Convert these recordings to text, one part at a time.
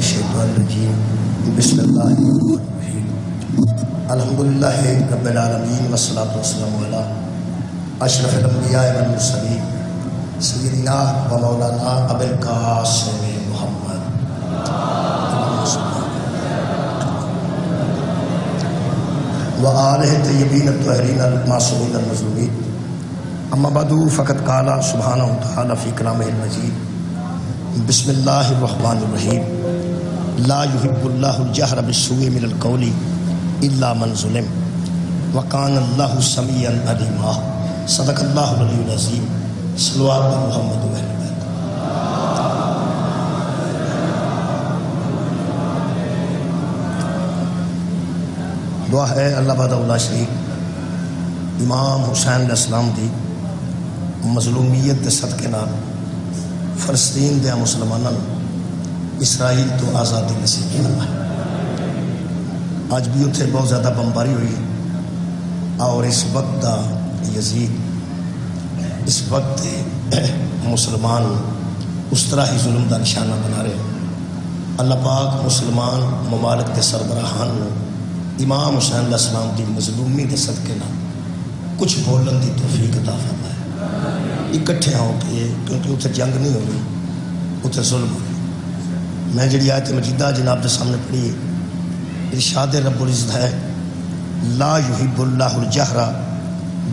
الشیطان الرجیم بسم اللہ الرحمن الرحیم الحمدللہ رب العالمین والصلاة والسلام علی اشرف الانبیاء والمرسلین سیدنا و مولانا ابی القاسم محمد و آلہ طیبین الطاہرین المعصومین المظلومین اما بعد فقد قال سبحانہ تعالی فی کلامہ المجید بسم اللہ الرحمن الرحیم لا يحب اللہ الجہر بالسوء من القول الا من ظلم وکان اللہ سمیعا علیما صدق اللہ العلی العظیم صلوات محمد و اہل بیت۔ دعا ہے اللہ وحدہ لا شریک امام حسین علیہ السلام دی مظلومیت دے صدقے نال فلسطین دے مسلمانوں اسرائیل تو آزادی نصیب فرمائے۔ آج بھی اتنے بہت زیادہ بمباری ہوئی اور اس وقت دا یزید اس وقت مسلمان اس طرح ہی ظلم دا نشانہ بنا رہے۔ اللہ پاک مسلمان ممالک کے سربراہان امام حسین علیہ السلام دی مظلومی دے صدقے نال کچھ بولن دی توفیق عطا فرمائے۔ اکٹھے ہو کے کیونکہ اتنے جنگ نہیں ہوئی، اتنے ظلم ہوئی۔ میں جڑی آیت مجیدہ جناب کے سامنے پڑھی ارشاد رب العزت ہے لا یحب اللہ الجہر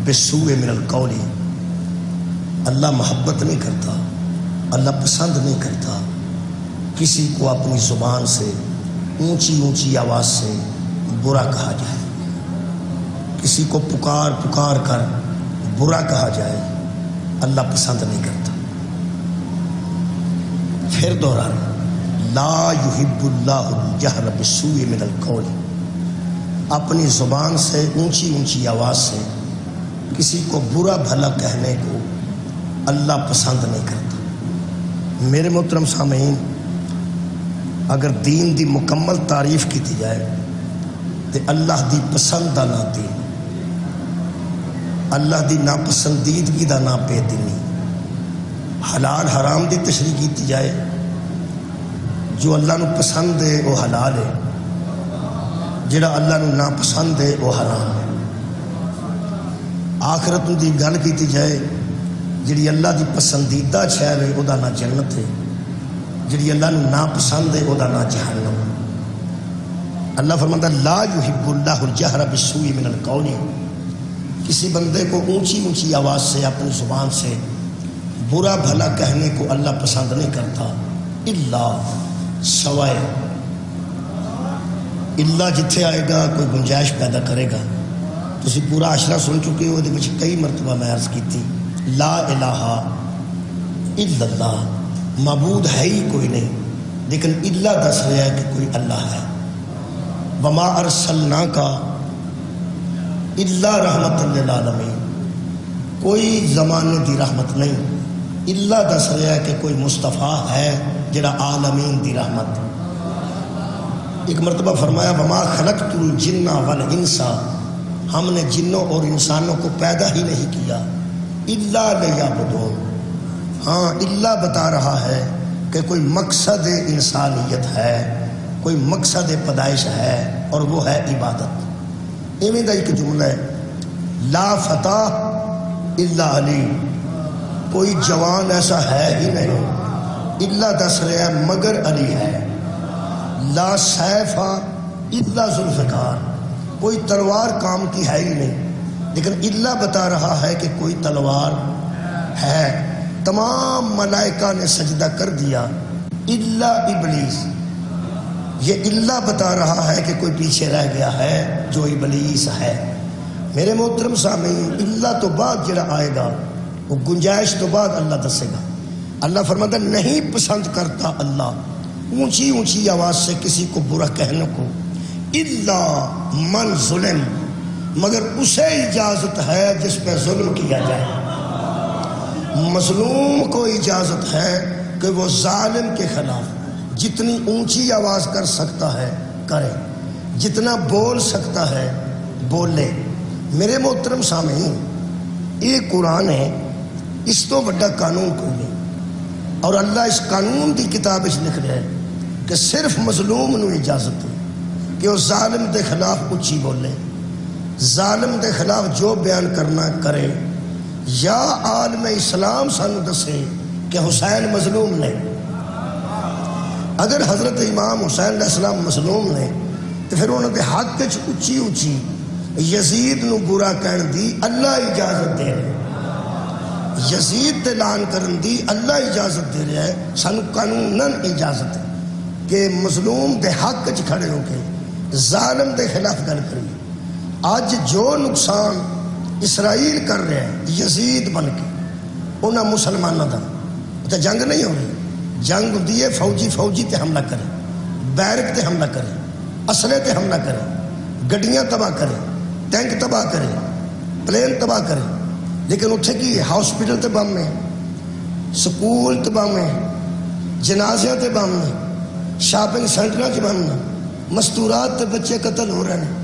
بالسوء من القول، اللہ محبت نہیں کرتا، اللہ پسند نہیں کرتا کسی کو اپنی زبان سے اونچی اونچی آواز سے برا کہا جائے، کسی کو پکار پکار کر برا کہا جائے، اللہ پسند نہیں کرتا۔ پھر دہرانا لا یحب اللہ الجہر بالسوء من القول، اپنی زبان سے اونچی اونچی آواز سے کسی کو برا بھلا کہنے کو اللہ پسند نہیں کرتا۔ میرے محترم سامعین، اگر دین دی مکمل تعریف کی جائے تو اللہ دی پسند دا نا دین، اللہ دی ناپسندیدگی دا نا بے دینی، حلال حرام دی تشریح کی جائے جو اللہ نو پسند ہے وہ حلال ہے، جڑا اللہ نو ناپسند ہے وہ حرام ہے۔ آخرت دی گل کی جائے جڑی اللہ دی پسندیدہ شہر ہے وہ نا جنت ہے، جڑی اللہ نو ناپسند ہے وہ نا جہنم۔ اللہ فرماتا لا یحب اللہ الجہر بالسوء من القول، کسی بندے کو اونچی اونچی آواز سے اپنی زبان سے برا بھلا کہنے کو اللہ پسند نہیں کرتا، الا سوائے اللہ جتھے آئے گا کوئی گنجائش پیدا کرے گا۔ تو اسی پورا عشرہ سن چکے ہو، دے کئی مرتبہ میں عرض کی تھی لا الہ الا اللہ، معبود ہے ہی کوئی نہیں لیکن اللہ دس رہا ہے کہ کوئی اللہ ہے۔ وما ارسلناک الا رحمت للعالمین، کوئی زمانے دی رحمت نہیں، اللہ دس رہا ہے کہ کوئی مصطفیٰ ہے جڑا عالمین دی رحمت۔ ایک مرتبہ فرمایا وما خلقت الجن والانس، ہم نے جنوں اور انسانوں کو پیدا ہی نہیں کیا الا لیعبدون، ہاں اللہ بتا رہا ہے کہ کوئی مقصد انسانیت ہے، کوئی مقصد پیدائش ہے اور وہ ہے عبادت۔ ایویں دا ایک جملہ ہے لا فتح الا علی، کوئی جوان ایسا ہے ہی نہیں اللہ دس رہا ہے مگر علی ہے۔ لا سیف الا ذوالفقار، کوئی تلوار کام کی ہے ہی نہیں لیکن اللہ بتا رہا ہے کہ کوئی تلوار ہے۔ تمام ملائکہ نے سجدہ کر دیا الا ابلیس، یہ اللہ بتا رہا ہے کہ کوئی پیچھے رہ گیا ہے جو ابلیس ہے۔ میرے محترم سامعین، اللہ تو بعد جڑا آئے گا وہ گنجائش تو بعد اللہ دسے گا۔ اللہ فرماتا نہیں پسند کرتا اللہ اونچی اونچی آواز سے کسی کو برا کہنے کو، الا من ظلم، مگر اسے اجازت ہے جس پہ ظلم کیا جائے۔ مظلوم کو اجازت ہے کہ وہ ظالم کے خلاف جتنی اونچی آواز کر سکتا ہے کرے، جتنا بول سکتا ہے بولے۔ میرے محترم سامعین، یہ قرآن ہے، اس تو بڑا قانون کوئی نہیں، اور اللہ اس قانون کی کتاب لکھ رہا ہے کہ صرف مظلوم نو اجازت ہے کہ وہ ظالم دے خلاف اچھی بولے، ظالم دے خلاف جو بیان کرنا کرے، یا عالم اسلام سانو دسے کہ حسین مظلوم نے۔ اگر حضرت امام حسین علیہ السلام مظلوم نے تو پھر انہوں نے حق چ اچھی اچھی یزید نو برا کہن دی اللہ اجازت دے رہے، یزید تے لعن کرن دی اللہ اجازت دے رہا ہے، سانو قانوناً اجازت ہے کہ مظلوم دے حق چ کھڑے ہو کے ظالم دے خلاف گل کریں۔ آج جو نقصان اسرائیل کر رہے ہیں یزید بن کے انہاں مسلمانوں دا تو جنگ نہیں ہو رہی، جنگ ہوتی ہے فوجی تے حملہ کرے، بیرک تے حملہ کرے، اسلحے تے حملہ کرے، گڈیاں تباہ کرے، ٹینک تباہ کرے، پلین تباہ کرے، لیکن اتھے کی ہاسپٹل تے بم میں، سکول تے بم میں، جنازیاں تے بم میں، شاپنگ سینٹروں تے بم میں، مستورات تے بچے قتل ہو رہے ہیں۔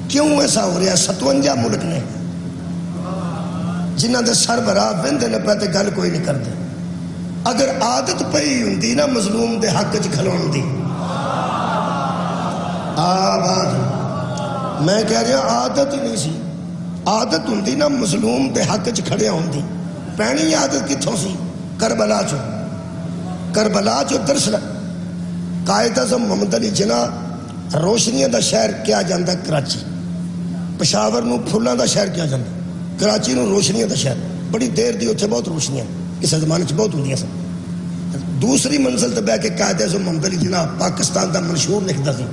کیوں ایسا ہو رہا ہے؟ 57 ملک نے جنہاں دے سربراہ وندے نے پہ تے گل کوئی نہیں کرتے۔ اگر عادت پئی ہوندی نا مظلوم دے حق چ کھلون دی، آباد میں کہہ رہا عادت ہی نہیں سی، عادت ہوندی نا مظلوم دے حق چ کھڑے ہوندی، پہنی عادت کتھوں سی؟ کربلا چو، کربلا چو درس قائد اعظم محمد علی جناح روشنیاں دا شہر کیا جاندہ کراچی، پشاور نو پھولاں دا شہر کیا جاندہ، کراچی نو روشنیاں دا شہر، بڑی دیر دی اتھے بہت روشنیاں اس زمانے چ بہت ہوندیاں سن۔ دوسری منزل تے بیٹھ کے قائد اعظم محمد علی جناح پاکستان دا منشور لکھدا سی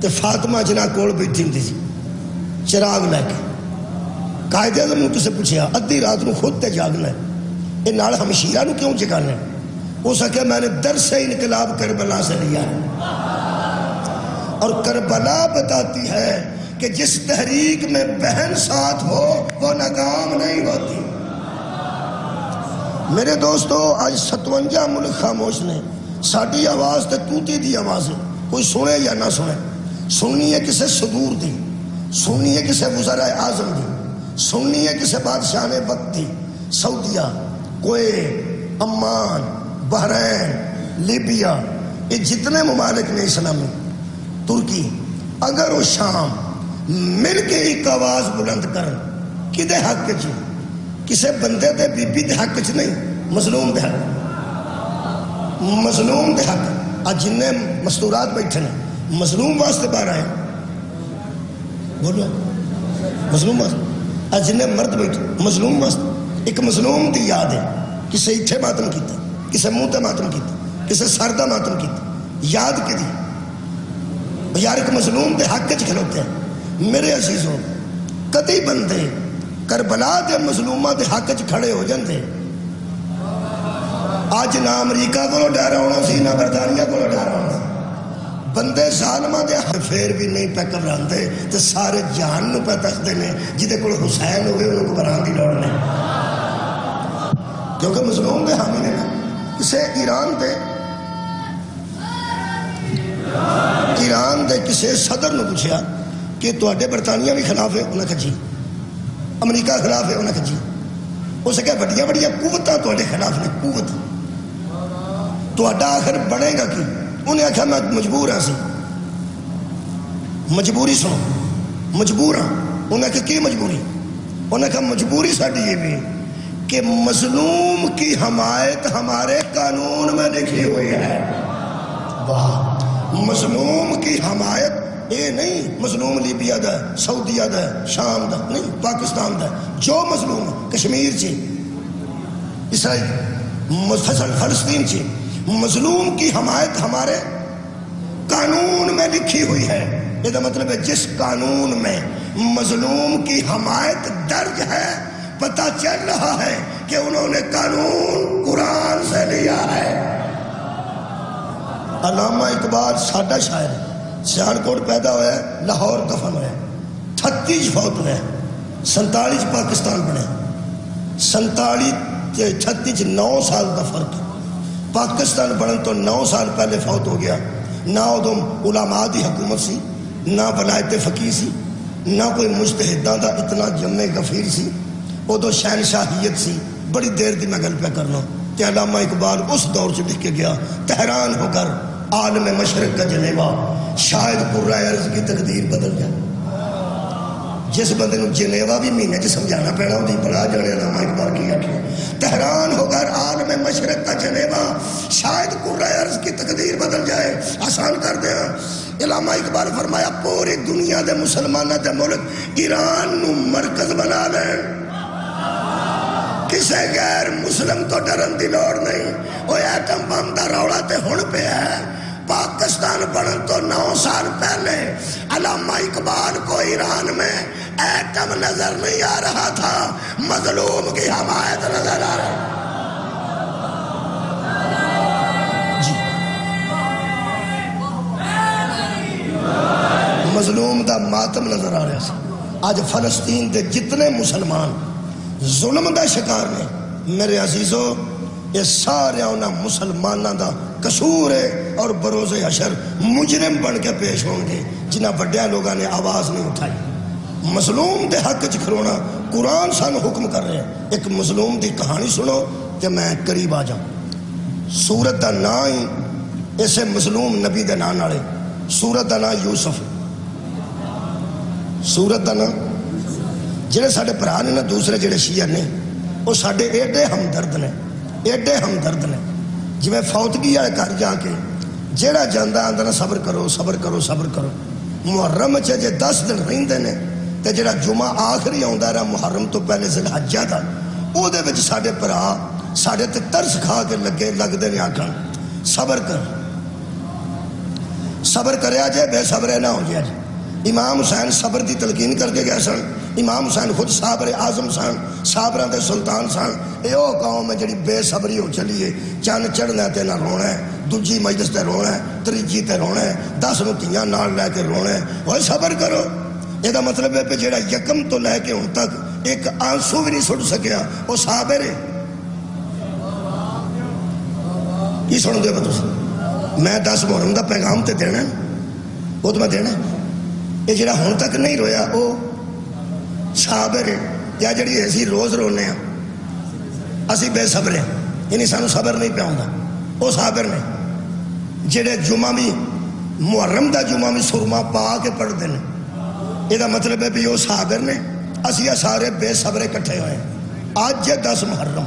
تے فاطمہ جناح کول بیٹھی ہوندی سی چراغ لے کے۔ قائد اعظم نے تسے پوچھیا ادھی رات نو خود تے جاگنا ہے، اے نال ہمشیرہ نو کیوں جگانا ہے؟ ہو سکے میں نے درس انقلاب کربلا سے لیا ہے، اور کربلا بتاتی ہے کہ جس تحریک میں بہن ساتھ ہو وہ ناکام نہیں ہوتی۔ میرے دوستو آج 57 ملک خاموش نے، ساڑی آواز تے توتی دی آواز ہے، کوئی سنے یا نہ سنے، سننی ہے کسے صدور دی، سننی ہے کسے وزراء اعظم دی، سننی ہے کسے بادشاہ نے وقت دی، سعودیہ، کویت، عمان، بحرین، لیبیا، یہ جتنے ممالک نے اسلامی، ترکی، اگر وہ شام مل کے ایک آواز بلند کرن کدے حق چ، کسے بندے دے بی بی دے حق چ نہیں، مظلوم دے حق، مظلوم دے حق۔ آج جننے مستورات بیٹھے ہیں مظلوم واسطے باہر آئے، بولو مظلوم واسطے، آج جننے مرد بیٹھے مظلوم واسطے، ایک مظلوم دی یاد ہے، کسے اتھے ماتم کیتا، کسے منہ تے ماتم کیتا، کسے سر دا ماتم کیتا، یاد کی دی یار ایک مظلوم دے حق چ کھلوتے ہیں۔ میرے عزیزوں کدی بندے کربلا دے مظلومہ دے حق چ کھڑے ہو جاندے، آج نہ امریکہ کو ڈر ہونا سی نہ برطانیہ کو ڈر ہونا سی، بندے ظالمہ دے حق پھر بھی نہیں پہ گھبراندے تے سارے جہان نو پہ دسدے نے جدے کول حسین ہوئے انہوں کو گھبران دی لوڑ نہیں، کیونکہ مظلوم دے حامی نے۔ کسے ایران دے کسے صدر نے پوچھا کہ تواڈے برطانیہ بھی خلاف ہے؟ انہوں نے کہا جی۔ امریکہ خلاف ہے؟ انہوں نے کہا جی۔ اس کہا بڑیاں بڑیاں قوتاں تواڈے خلاف نے، قوت تواڈا آخر بڑھے گا کی؟ انہیں کہا میں مجبور ہاں سی، مجبوری سنو، مجبور ہاں۔ انہوں نے کہا کی مجبوری؟ انہوں نے کہا مجبوری ساڈی یہ بھی کہ مظلوم کی حمایت ہمارے قانون میں لکھی ہوئی ہے۔ واہ، مظلوم کی حمایت یہ نہیں مظلوم لیبیا دا ہے، سعودیہ دا ہے، شام دا نہیں، پاکستان دا ہے، جو مظلوم ہے کشمیر چی، اسرائیل، فلسطین چی، مظلوم کی حمایت ہمارے قانون میں لکھی ہوئی ہے۔ یہ مطلب ہے جس قانون میں مظلوم کی حمایت درج ہے پتہ چل رہا ہے کہ انہوں نے قانون قرآن سے لیا ہے۔ علامہ اقبال ساڈا شاعر ہے، سیالکوٹ پیدا ہوا ہے، لاہور دفن ہوا ہے، 38 فوت ہوئے، 47 پاکستان بنے، 37 9 سال دا فرق ہے۔ پاکستان بنن تو 9 سال پہلے فوت ہو گیا۔ نہ ادو علماء دی حکومت سی، نہ ولایت فقیہ سی، نہ کوئی مجتہداں دا اتنا جمع غفیر سی، ادو شہنشاہیت سی۔ بڑی دیر دی میں گل پہ کرنا، تے علامہ اقبال اس دور سے لکھ کے گیا، تحران ہو کر عالم مشرق کا جنیوا، شاید قرۂ ارض کی تقدیر بدل جائے۔ جس بندے نو جنیوا بھی مہینے چ سمجھانا پینا وہ بڑا جانے علامہ اقبال کی آخیا، تحران ہو کر عالم مشرق کا جنیوا، شاید قرۂ ارض کی تقدیر بدل جائے۔ آسان کر دیا، علامہ اقبال فرمایا پوری دنیا دے مسلمانوں دے ملک ایران نو مرکز بنا لین، کسے غیر مسلم تو ڈرن دی لوڑ نہیں۔ وہ ایٹم بم دا روڑا تے ہن پہ ہے، پاکستان بنن تو 9 سال پہلے علامہ اقبال کو ایران میں ایٹم نظر نہیں آ رہا تھا، مظلوم کی حمایت نظر آ رہا جی، مظلوم دا ماتم نظر آ رہا سی۔ آج فلسطین دے جتنے مسلمان ظلم دا شکار نے، میرے عزیزو، یہ سارے انہاں مسلمانوں دا قصور ہے، اور بروز حشر مجرم بن کے پیش ہوں گے جنہاں بڑے لوگاں نے آواز نہیں اٹھائی۔ مظلوم دے حق چ کھلونا قرآن سانو حکم کر رہے ہیں۔ ایک مظلوم دی کہانی سنو کہ میں قریب آ جاؤں۔ سورت دا نام ہی اسے مظلوم نبی دے نام نالے، سورت دا نام یوسف، سورت دا نام جڑے ساڈے بھرا نے نا دوسرے جڑے شیعہ نے وہ ساڈے ایڈے ہمدرد نے، ایڈے ہمدرد نے، جی میں فوتگی والے گھر جا کے جیڑا جاندہ آندہ نا صبر کرو صبر کرو صبر کرو، محرم چے جے 10 دن رہندے نے تے جیڑا جمعہ آخری آندا رہا محرم تو پہلے ذی الحجہ دا، او دے وچ ساڈے بھرا ساڈے تے ترس کھا کے لگدے نے آکھن صبر کر، صبر کریا جے بے صبرے نہ ہو جائے جے۔ امام حسین صبر دی تلقین کر کے گئے سن، امام حسین خود صابر اعظم سن، صابران دے سلطان سن۔ اے او قوم ہے جڑی بے صبری ہو چلیے، چند چڑھنا تے نہ رونا ہے، دوجی مجلس تے رونا ہے، تریجی تے رونا ہے، 10 نتیاں نال لے کے رونا ہے۔ اوے صبر کرو، یہ دا مطلب ہے کہ جڑا یکم تو لے کے ہن تک ایک آنسو بھی نہیں سٹ سکیا وہ صابر ہے۔ کی سن دے بتو میں 10 محرم دا پیغام تے دینا ہے، وہ تو میں دینا ہے۔ یہ جڑا ہن تک نہیں رویا وہ صابر ہے، یا جڑی اسی روز رونے ہیں اسی بے صبر ہیں، یعنی سانو صبر نہیں پہ ہوندا، وہ صابر نے جڑے جمعہ بھی محرم دا جمعہ بھی سرما پا کے پڑھ دینے، یہ دا مطلب ہے بھی وہ صابر نے، اسی سارے بے صبر اکٹھے ہوئے ہیں۔ آج جے 10 محرم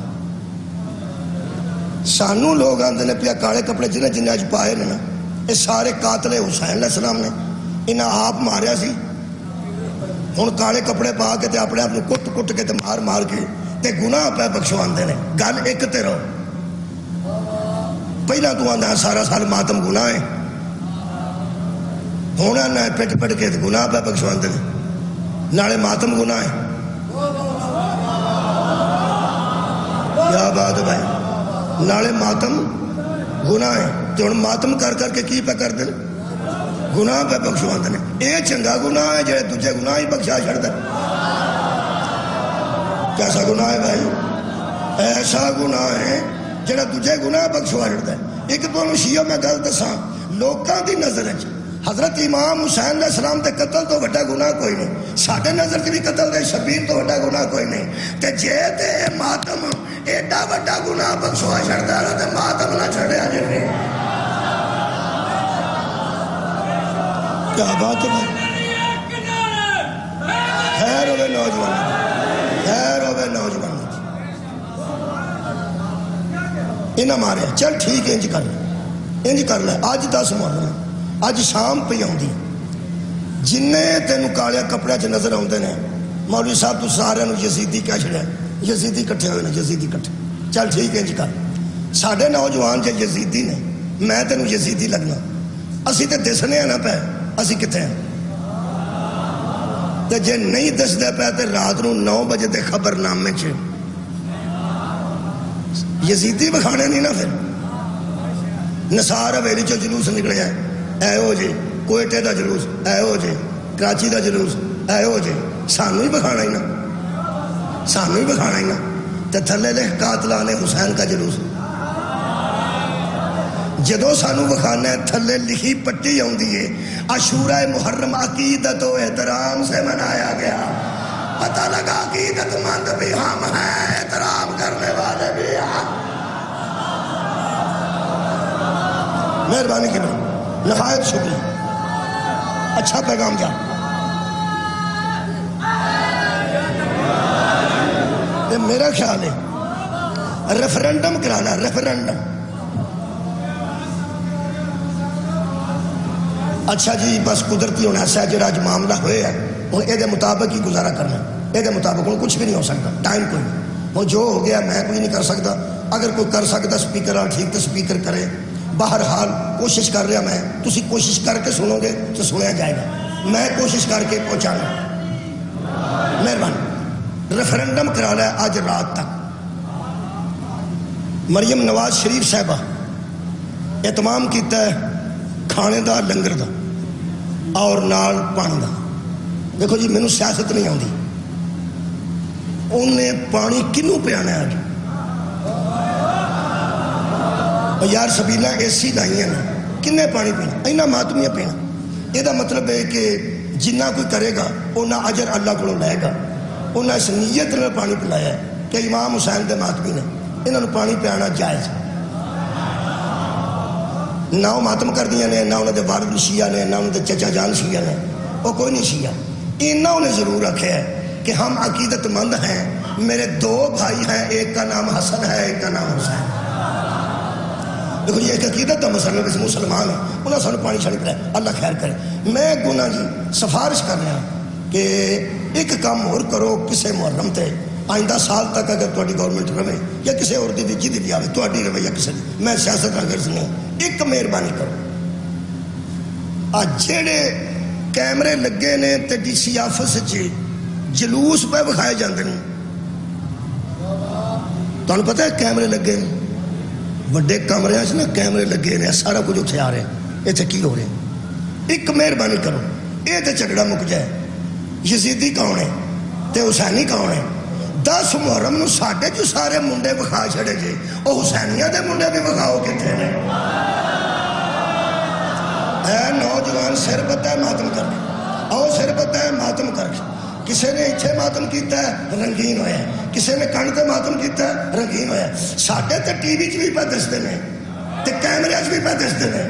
سانو لوگ آندے نے پیا کالے کپڑے جنہیں جنہیں اج پائے نے نا، یہ سارے قاتل حسین علیہ السلام نے، انہاں آپ ماریا سی، ہن کالے کپڑے پا کے تے اپنے آپ کٹ کٹ کے تے مار مار کے تے گناہ پہ بخشواندے نے۔ گل ایک تے رہو، پہلا تو آندا سارا سال ماتم گناہ ہے، ہونا نہ پٹ پٹ کے گناہ پہ بخشواندے نے، نالے ماتم گناہ ہے۔ کیا بات ہے بھائی، نالے ماتم گناہ ہے، تے ہن ماتم کر کر کے کی پہ کر دے گناہ پہ بخشواندے نے۔ اے چنگا گناہ ہے جڑے دوجے گناہ ہی بخشا چھڑدا۔ کیسا گناہ ہے بھائی؟ ایسا گناہ ہے جڑا دوجے گناہ بخشوا چھڑدا ہے۔ ایک تو شیعہ میں گل دساں، لوکاں دی نظر وچ حضرت امام حسین علیہ السلام تے قتل تو بڑا گناہ کوئی نہیں، ساڈے نظر چ بھی قتل دے شبیر تو بڑا گناہ کوئی نہیں، تے جے تے ماتم ایڈا بڑا گناہ بخشوا چھڑدا ہے تے ماتم نہ چھڑیا جے۔ کیا بات ہے؟ خیر ہوئے نوجوان، خیر ہوئے نوجوان، انہاں مارے چل ٹھیک ہے، انج کر لے۔ آج 10 محرم، اج شام پہ آؤں، جنہیں تینوں کالے کپڑے چ نظر آتے ہیں مولوی صاحب تو سارے یزیدی کہہ چھڑیا، یزیدی کٹھے ہوئے ہیں، یزیدی کٹھے، چل ٹھیک ہے انج کر۔ ساڈے نوجوان جے یزیدی نے، میں تینوں یزیدی لگنا، اسی تے دسنے ہیں نا پہ اسی کتے ہیں، تے جے نہیں دس دے پہ تے رات نو 9 بجے دے خبر نامے چھے یزیدی بکھانے نہیں نا۔ پھر نثار حویلی چو جلوس نکلے ہے، اے ہو جے کوئٹے دا جلوس، اے ہو جے کراچی دا جلوس، اے ہو جے سانو ہی بکھانا ہی نا، سانو ہی بکھانا ہی نا۔ تے تھلے لکھ قاتلان حسین کا جلوس، جدو سانو بکھانا ہے تھلے لکھی پٹی آؤندی ہے عاشورہ محرم عقیدت و احترام سے منایا گیا، پتہ لگا عقیدت مند بھی ہم ہیں، احترام کرنے والے بھی ہم۔ مہربانی کی نہایت شکریہ، اچھا پیغام جا۔ میرا خیال ہے ریفرنڈم کرانا، ریفرنڈم۔ اچھا جی بس قدرتی ہونا ایسا جڑا اج معاملہ ہوئے ہے ہوں یہ مطابق ہی گزارا کرنا، یہ مطابق ہوں کچھ بھی نہیں ہو سکتا، ٹائم کوئی ہوں جو ہو گیا میں کوئی نہیں کر سکتا، اگر کوئی کر سکتا سپیکر والا ٹھیک تو سپیکر کرے، بہرحال کوشش کر رہا میں، تسی کوشش کر کے سنو گے تو سنیا جائے گا، میں کوشش کر کے پہنچانا، مہربانی۔ ریفرنڈم کرا لیا آج رات تک، مریم نواز شریف صاحبہ اہتمام کیتا ہے کھانے دا، لنگر دا اور نال پانی دا۔ دیکھو جی مینوں سیاست نہیں آتی، انہیں پانی کنوں پیانا ہے آج یار سبیلا اے سی لائی ہیں کنے پانی پینا، اینا ماتمیاں پینا، یہ مطلب ہے کہ جنہ کوئی کرے گا انہا اجر اللہ کو لائے گا، انہا اس نیت نے پانی پلایا ہے کہ امام حسین دے ماتمی نے انہوں نے پانی پیانا جائز، نہ وہ ماتم کر دیا نے، نہ انہوں نے والد شیعہ نے، نہ انہوں نے چچا جان شیعہ نے، وہ کوئی نہیں شیعہ، انہوں نے ضرور رکھے ہے کہ ہم عقیدت مند ہیں، میرے دو بھائی ہیں، ایک کا نام حسن ہے ایک کا نام حسین۔ دیکھو یہ ایک عقیدت کا مسئلہ ہے، مسلمان ہیں انہوں نے سانو پانی چھڑی پڑے، اللہ خیر کرے۔ میں گناہ جی سفارش کر رہا کہ ایک کام اور کرو کسے محرم تے آئندہ سال تک اگر تہاڈی گورنمنٹ رہے یا کسی اور دی جی بھی آئے تہاڈی رہے یا کسی دی، میں سیاست کا غرض نہیں، ایک مہربانی کرو آ جڑے کیمرے لگے نے تے ڈی سی آفس چ جلوس پہ بکھائے جاندے نے، تانوں پتہ ہے کیمرے لگے نے وڈے کمرے سے نا، کیمرے لگے نے سارا کچھ اتنے آ رہا ہے، اتنے کی ہو رہا ہے، ایک مہربانی کرو یہ تو جھگڑا مک جائے، یزیدی کون ہے تے حسینی کون ہے؟ 10 محرم نو ساڈے جو سارے منڈے بکھا چھڑے جے، وہ حسینیہ دے منڈے بھی بکھاؤ کتنے نے؟ اے نوجوان سر پتہ ہے ماتم کر کے، آؤ سر پتہ ہے ماتم کر کے، کسی نے اتھے ماتم کیتا ہے رنگین ہویا ہے، کسی نے کن تے ماتم کیتا ہے رنگین ہویا ہے، ساڈے تے ٹی وی چ بھی پہ دستے نے تے کیمرے چ بھی پہ دستے نے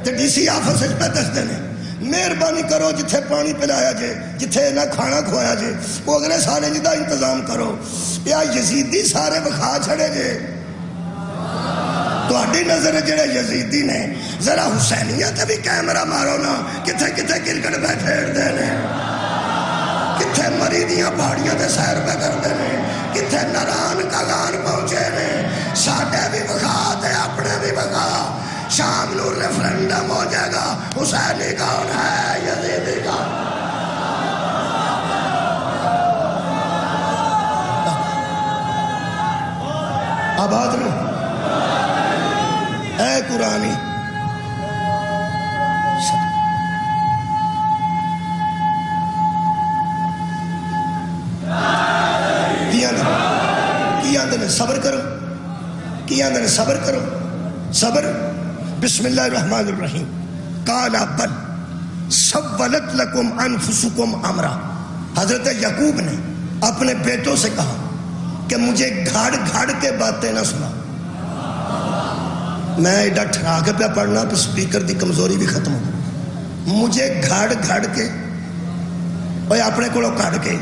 تے ڈی سی آفس پہ دستے نے، مہربانی کرو جتھے پانی پلایا جے، جتھے نہ کھانا کھوایا جے، وہ اگلے سالے جدا انتظام کرو، یا یزیدی سارے بکھا چھڑے جے، تو اڈی نظر جڑے یزیدی نے ذرا حسینیہ تے بھی کیمرہ مارو نا، کتھے کتھے کرکٹ پہ کھیڑ دے نے، کتھے مریدیاں پہاڑیاں تے سیر پہ کر دے نے، کتھے نران کاغان پہنچے نے، ساڈے بھی بکھا تے اپنے بھی بکھا، شام نو ریفرنڈم ہو جائے گا، حسینی کون ہے یزیدی کون ہے؟ آباد لو اے قرآنی کی آندے نے صبر کرو، کی آندے نے صبر کرو، صبر۔ بسم اللہ الرحمن الرحیم، قال بل سولت لکم انفسکم امرا، حضرت یعقوب نے اپنے بیٹوں سے کہا کہ مجھے گھاڑ گھاڑ کے باتیں نہ سنا، میں ایڈا ٹھرا کے پہ پڑھنا تو سپیکر دی کمزوری بھی ختم ہو، مجھے گھاڑ گھاڑ کے اور اپنے کو کھڑ کے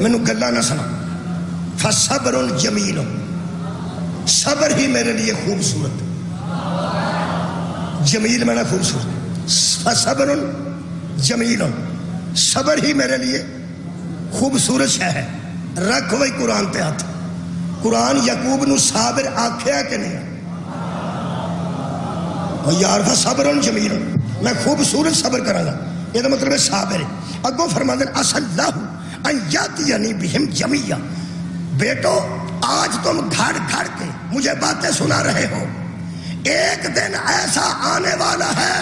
مینوں گلا نہ سنا، فصبر جمیل، صبر ہی میرے لیے خوبصورت، جمیل میں نے خوبصورت، فصبر جمیل، صبر ہی میرے لیے خوبصورت شے ہے۔ رکھ وہی قرآن تے ہاتھ، قرآن یعقوب نو صابر آکھیا کہ نہیں؟ یار فصبر جمیل، میں خوبصورت صبر کرا گا، یہ تو مطلب ہے صابر ہے۔ اگوں فرما دیں اصل اللہ ان یاتینی بہم جمیعا، بیٹو آج تم گھڑ گھڑ کے مجھے باتیں سنا رہے ہو، ایک دن ایسا آنے والا ہے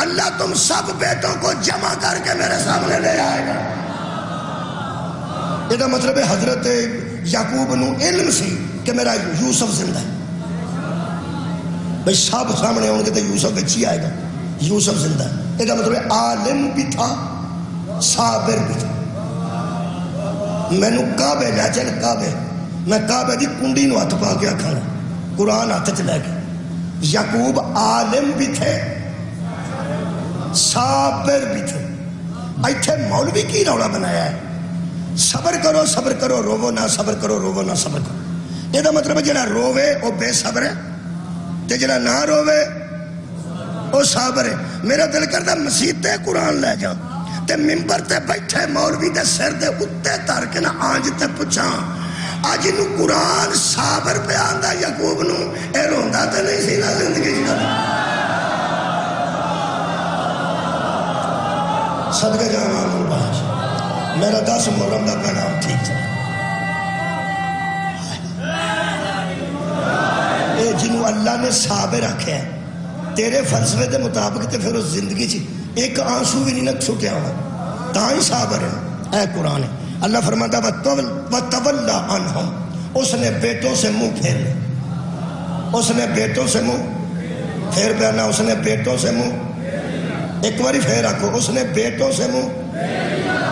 اللہ تم سب بیٹوں کو جمع کر کے میرے سامنے لے آئے گا۔ یہ مطلب ہے حضرت یعقوب نو علم سی کہ میرا یوسف زندہ ہے، بھئی سب سامنے ہوں گے تو یوسف بچی آئے گا، یوسف زندہ ہے، یہ مطلب ہے عالم بھی تھا صابر بھی تھا۔ میں نو کعبے لے چل، کعبے میں کعبے دی کنڈی نو ہاتھ پا کے آکھاں گا، قرآن ہاتھ چ لے کے یعقوب عالم بھی تھے، صابر بھی تھے۔ ایتھے مولوی کی رولا بنایا ہے، صبر کرو روو نہ، صبر کرو روو نہ، صبر کرو۔ یہ دا مطلب ہے جڑا رووے وہ بے صبر ہے، تے جڑا نہ رووے وہ صابر ہے۔ میرا دل کردا مسجد تے قرآن لے جا تے ممبر تے بیٹھے مولوی دے سر دے اتے تر کے نہ آنج تے پچھاں آج انہوں قرآن صابر پہ آندہ یعقوب نو اے روندہ تے نہیں سی نہ زندگی جی کر صدقہ جانا باش میرا 10 محرم دا پیغام ٹھیک چلا۔ اے جنہوں اللہ نے صابر رکھے ہیں تیرے فلسفے دے مطابق تے پھر اس زندگی چی ایک آنسو بھی نہیں نہ چھوٹیا ہوا تاں ہی صابر ہے۔ اے قرآن ہے، اللہ فرماتا وَتَوَلَّ عَنْهُمْ، اس نے بیٹوں سے منہ پھیر لے، اس نے بیٹوں سے منہ پھیر پہنا، اس نے بیٹوں سے منہ، ایک باری پھیر رکھو، اس نے بیٹوں سے منہ۔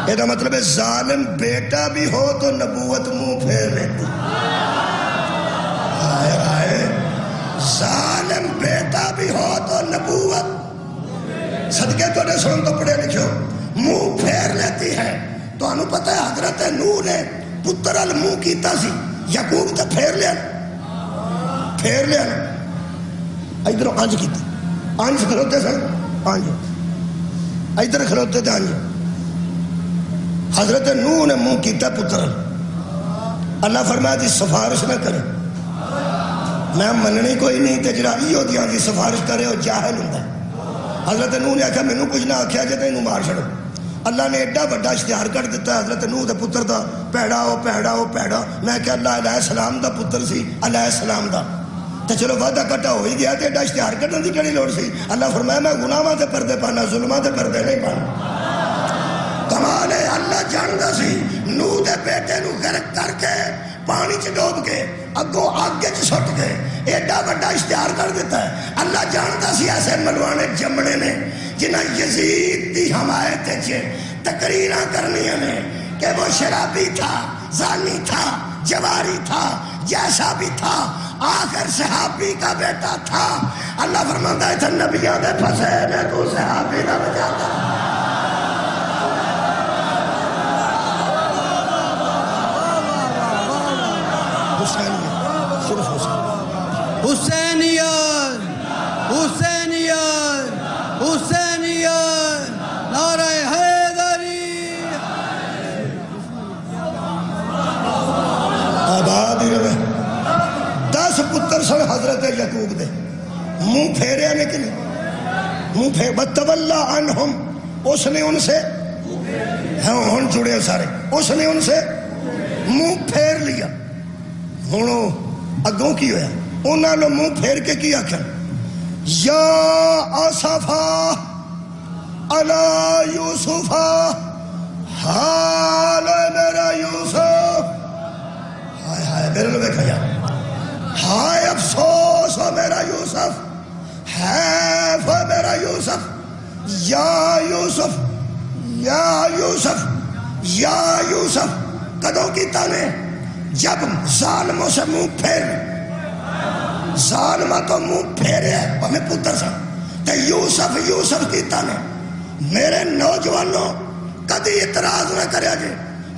یہ مطلب ہے ظالم بیٹا بھی ہو تو نبوت منہ پھیر لیتی۔ آئے آئے ظالم بیٹا بھی ہو تو نبوت صدقے تو نے سن تو پڑھے لکھو منہ پھیر لیتی ہے۔ تو انہوں پتہ ہے حضرت نوح نے پتر المنہ کیتا سی، یعقوب تے پھیر لیا ادھر آنج کیتا، آنج کھلوتے سن، آنج ادھر کھلوتے تھے آنج۔ حضرت نوح نے منہ کیتا پتر، اللہ فرمایا دی سفارش نہ کرے، میں مننی کوئی نہیں تے جڑا ایو دیاں دی سفارش کرے وہ جاہل ہوندا ہے۔ حضرت نوح نے آکھا مینوں کچھ نہ آکھیا جے تے انہوں مار چھڑو۔ اللہ نے ایڈا بڑا اشتہار کر دیتا ہے حضرت نوح دے پتر دا، پیڑا میں کہ اللہ علیہ السلام دا پتر سی، علیہ السلام دا تے چلو وعدہ کٹا ہو ہی گیا تے ایڈا اشتہار کرنے دی کیڑی لوڑ سی۔ اللہ فرمایا میں گناہاں تے پردے پانا، ظلماں تے پردے نہیں پانا۔ کمال ہے اللہ جاندا سی نوح دے بیٹے نو غرق کر کے پانی چ ڈوب کے اگوں آگے چ سٹ گئے، ایڈا بڑا اشتہار کر دیتا ہے۔ اللہ جانتا سی ایسے ملوانے جمنے نے جنہ یزید دی حمایت چ تقریراں کرنیاں نے کہ وہ شرابی تھا، زانی تھا، جواری تھا، جیسا بھی تھا، آخر صحابی کا بیٹا تھا۔ اللہ فرماتا ہے نبیوں دے پھنسے میں تو صحابی نہ بچاتا۔ حسینیت حسینیت حسینیت نعرہ حیدری آباد ہی رہے۔ 10 پتر سن حضرت یعقوب دے، منہ پھیرے نے کہ نہیں منہ پھیر وَتَوَلَّ عَنْهُمْ، اس نے ان سے ہن جڑے سارے، اس نے ان سے منہ پھیر لیا۔ ہنو اگوں کی ہویا انہاں نے منہ پھیر کے کی آکھن یا آصفا علی یوسفا، حال میرا یوسف، ہائے ہائے میرے لوگ دیکھا یا ہائے افسوس ہو میرا یوسف، حیف ہو میرا یوسف، یا یوسف یا یوسف یا یوسف۔ کدوں کی تانے جب ظالموں سے منہ پھیر، ظالمہ تو منہ پھیرے ہے ہمیں پتر سا تے یوسف یوسف کی تانے۔ میرے نوجوانوں کدی اعتراض نہ کرے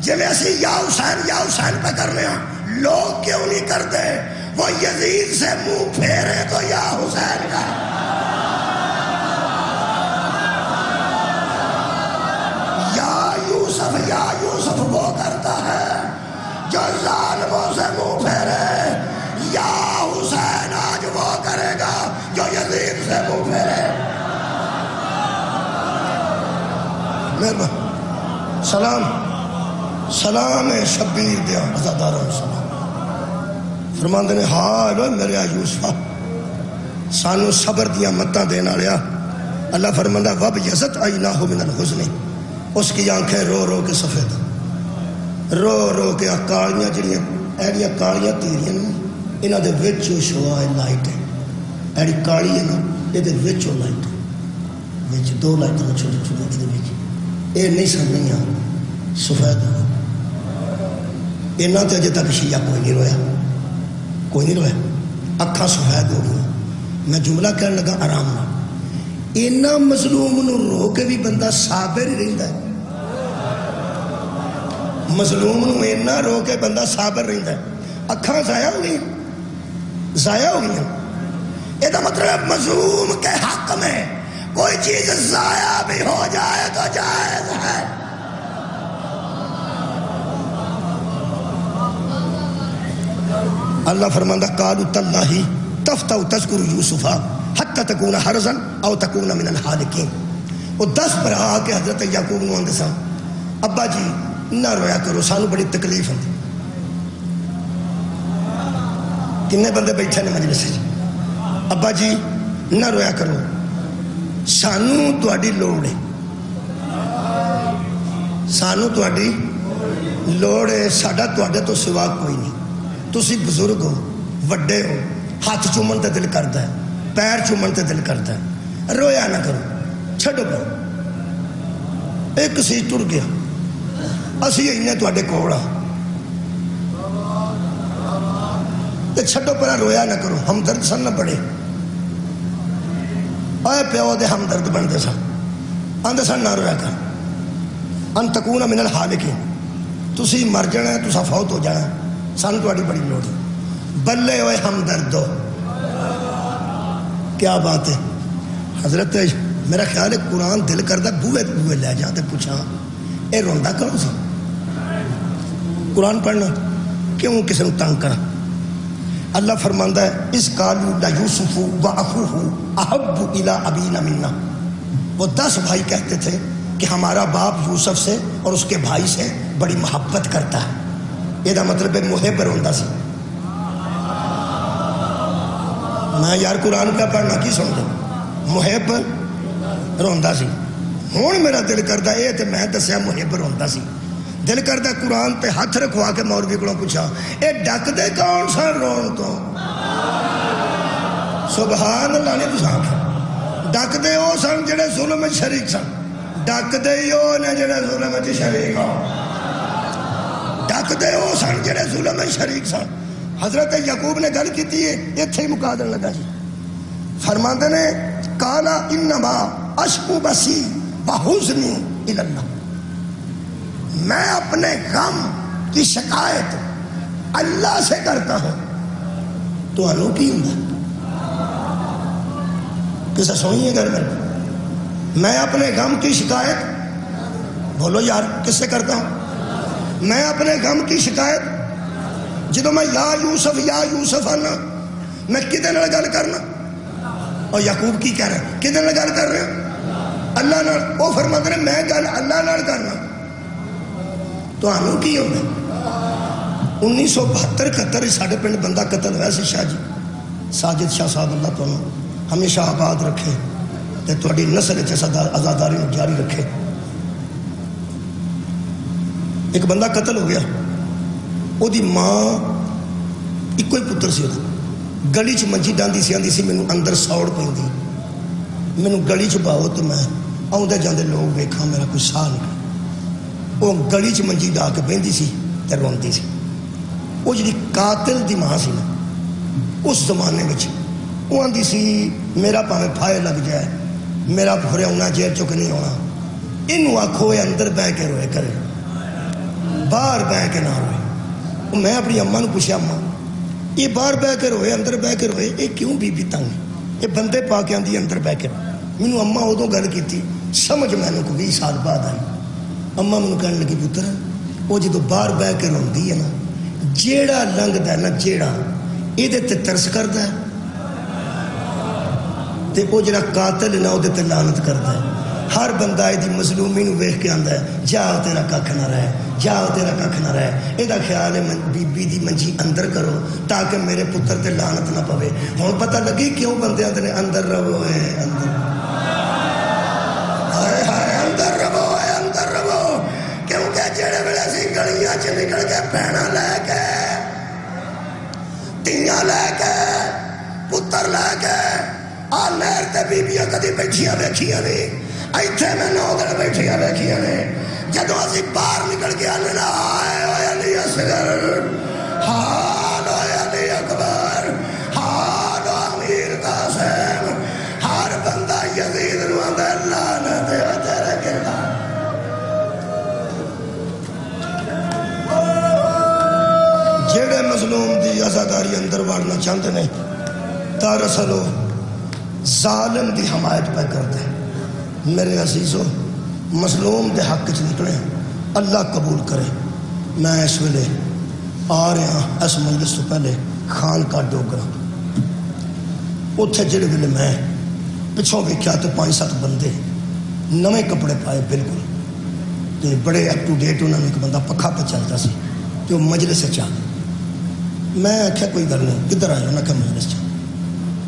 جے میں اسی یا حسین پہ کرنے ہیں، لوگ کیوں نہیں کرتے؟ وہ یزید سے منہ پھیرے تو یا حسین کا یا یوسف وہ کرتا ہے جو ظالموں سے منہ پھیرے، یا حسین آج وہ کرے گا جو یزید سے منہ پھیرے۔ مہربان سلام شبیر دیا عزاداروں سلام فرماندے نے حال میرے یوسف سانو صبر دیا متاں دینا لیا۔ اللہ فرماندہ وب یزت عیناہ من الحزن، اس کی آنکھیں رو رو کے سفید، رو رو کے کالیاں جڑیاں ایڈیاں کالیاں تیریاں انہاں دے وچوں شوا لائٹ ہے، ایڈی کالی ہے نا یہ دے وچوں لائٹ ہے، وچ 2 لائٹاں چھوٹی چھوٹی دے وچ اے نہیں سمجھیاں سفید ہو انہاں تے اجے تک شیعہ کوئی نہیں رویا، کوئی نہیں رویا، اکھاں سفید ہو گئی میں جملہ کہنے لگا آرام نہ، اینا مظلوم نو رو کے بھی بندہ صابر ہی رہندا ہے، مظلوم نو اینا رو کے بندہ صابر رہندا ہے۔ اکھاں ضائع ہو گئی، ضائع ہو گئی، یہ تو مطلب مظلوم کے حق میں کوئی چیز ضائع بھی ہو جائے تو جائز ہے۔ اللہ فرماندہ قالوا تاللہ تفتأ تذکر یوسف حتی تکون حرزا او تکون من الحالکین۔ وہ 10 برا آ کے حضرت یعقوب نو آندے سن ابا جی نہ رویا کرو، سانو بڑی تکلیف ہوندی۔ کنے بندے بیٹھے نے مجلس وچ، ابا جی نہ رویا کرو، سانو تہاڈی لوڑ ہے، سانو تہاڈی لوڑ ہے، ساڈا تہاڈے تو سوا کوئی نہیں، تسی بزرگ ہو، وڈے ہو، ہاتھ چومن تے دل کردا ہے، پیر چومن تے دل کردا ہے، رویا نہ کرو، چھڈو پرو۔ ایک سی ٹر گیا، اسی اینے تہاڈے کول آ، تے چھڈو پرا، رویا نہ کرو۔ ہمدرد سن نہ بڑے، اے پیو دے ہمدرد بنتے سن، آندے سن نہ رویا کر، ان تکون من الحالکین، تسی مر جانا ہے، تسا فوت ہو جانا ہے، سانو تہاڈی بڑی لوڑ ہے، بلے ہوئے ہمدردو۔ کیا بات ہے حضرت، میرا خیال ہے قرآن دل کردہ بوئے بوئے لے جاتے پوچھا اے روندا کون سی؟ قرآن پڑھنا کیوں کسی نے تنگ کرا؟ اللہ فرماندہ ہے اس قالوا لیوسف واخوہ احب الی ابینا منا، وہ 10 بھائی کہتے تھے کہ ہمارا باپ یوسف سے اور اس کے بھائی سے بڑی محبت کرتا ہے، یہ مطلب ہے محب روندا سی۔ میں یار قرآن کا پڑھنا کی سن دے، محب روندا سی۔ ہون میرا دل کردا اے تے میں دسیا محب روندا سی، دل کردا قرآن تے ہاتھ رکھوا کے مولوی کو پوچھا اے ڈک دے کون سن رون تو؟ سبحان اللہ نے تساں آکھیا ڈک دے او سن جڑے ظلم وچ شریک سن، ڈک دے او نے جڑے ظلم وچ شریک ہو، ڈک دے او سن جڑے ظلم وچ شریک سن۔ حضرت یعقوب نے گل کیتی ہے، ایتھے ہی مکا دین لگا جی، فرماندے نے قالا انما اشکو بسی وحزنی الی اللہ، میں اپنے غم کی شکایت اللہ سے کرتا ہوں، تو انو کی ہوں کسا سوئیے گھر میں اپنے غم کی شکایت، بولو یار کس سے کرتا ہوں؟ میں اپنے غم کی شکایت جدو میں یا یوسف آنا میں کدے نال گل کرنا؟ اور یعقوب کی کہہ رہے ہیں کدے نال گل کر رہے ہیں؟ اللہ نال۔ وہ فرماتے ہیں میں گل اللہ نال کرنا، تو آنو کی ہوگا؟ 1972-71 ساڑھے پنڈ بندہ قتل ہوا سی، شاہ جی ساجد شاہ صاحب، اللہ تو ہمیشہ آباد رکھے تے تھوڑی نسل آزاداری جاری رکھے۔ ایک بندہ قتل ہو گیا، وہ دی ماں ایک کوئی پتر سی، گلی چ منجی ڈاندی سی، آندی سی مینوں اندر سوڑ پیندی، مینوں گلی چ باؤ تو میں آؤندے جاندے لوگ ویکھاں میرا کوئی ساہ نہیں۔ وہ گلی چ منجی ڈا کے بہندی سی تے روندی سی۔ وہ جی قاتل دی ماں سی نا اس زمانے میں وہ آندی سی میرا پاویں پھائے لگ جائے، میرا پھرے ہونا جیل چک نہیں ہونا، انہوں آکھو یہ اندر بہ کے روئے کرے، باہر بہ کے نہ روئے۔ میں اپنی اماں نے پوچھا اماں یہ باہر بہ کے روئے اندر بہ کے روئے یہ کیوں بی بی تنگ؟ یہ بندے پا کے آندی اندر بہ کے، مینوں اماں ادوں گل کیتی سمجھ مینوں کو 20 سال بعد آئی۔ اماں مینوں کہنے لگی پتر وہ جدو باہر بہ کے روندی ہے نا، جیڑا لنگدا ہے نا جیڑا یہ تے ترس کردا ہے تے وہ جڑا قاتل ہے نا وہ تے لعنت کردا ہے۔ ہر بندہ دی مظلومی نو ویکھ کے آندا ہے جا تیرا ککھ نہ رہے، جا تیرا ککھ نہ رہے۔ یہ خیال ہے بی بی دی منجی اندر کرو تاکہ میرے پتر تے لعنت نہ پوے۔ ہن پتہ لگی کیوں بندے آندے نے اندر رہو اے اندر، ہائے ہائے اندر رہو اے اندر رہو، کیونکہ جڑے ویلے سی گلیاں چ نکل کے بہنا لے کے تیاں لے کے پتر لے کے آ نہر تے بیبیاں کدی بیٹھیاں ویکھیاں نہیں، ایتھے میں 9 دن بیٹھیاں ویکھیاں نے، جدو اسی باہر نکل کے آنے نا ہائے ہوئے علی اصغر، ہائے ہوئے علی اکبر، ہائے ہوئے امیر قاسم، یزید نو آندا لعنت ہے تیرے کردار جڑے مظلوم دی آزاداری اندر وڑنا چاہتے نہیں دراصل وہ ظالم دی حمایت پہ کرتے ہیں میرے عزیزو مظلوم دے حق چ نکلے اللہ قبول کرے میں اس ویلے آ رہا اس مجلس تو پہلے خان کا ڈوگرا اتھے جڑے ویلے میں پچھوں ویکھیا تو 5-7 بندے نویں کپڑے پائے بالکل تے بڑے اپ ٹو ڈیٹ انہوں نے ایک بندہ پکھا پہ چلتا سی تے وہ مجلس چ میں آخیا کوئی گل نہیں کدھر آئے انہیں کہ مجلس چ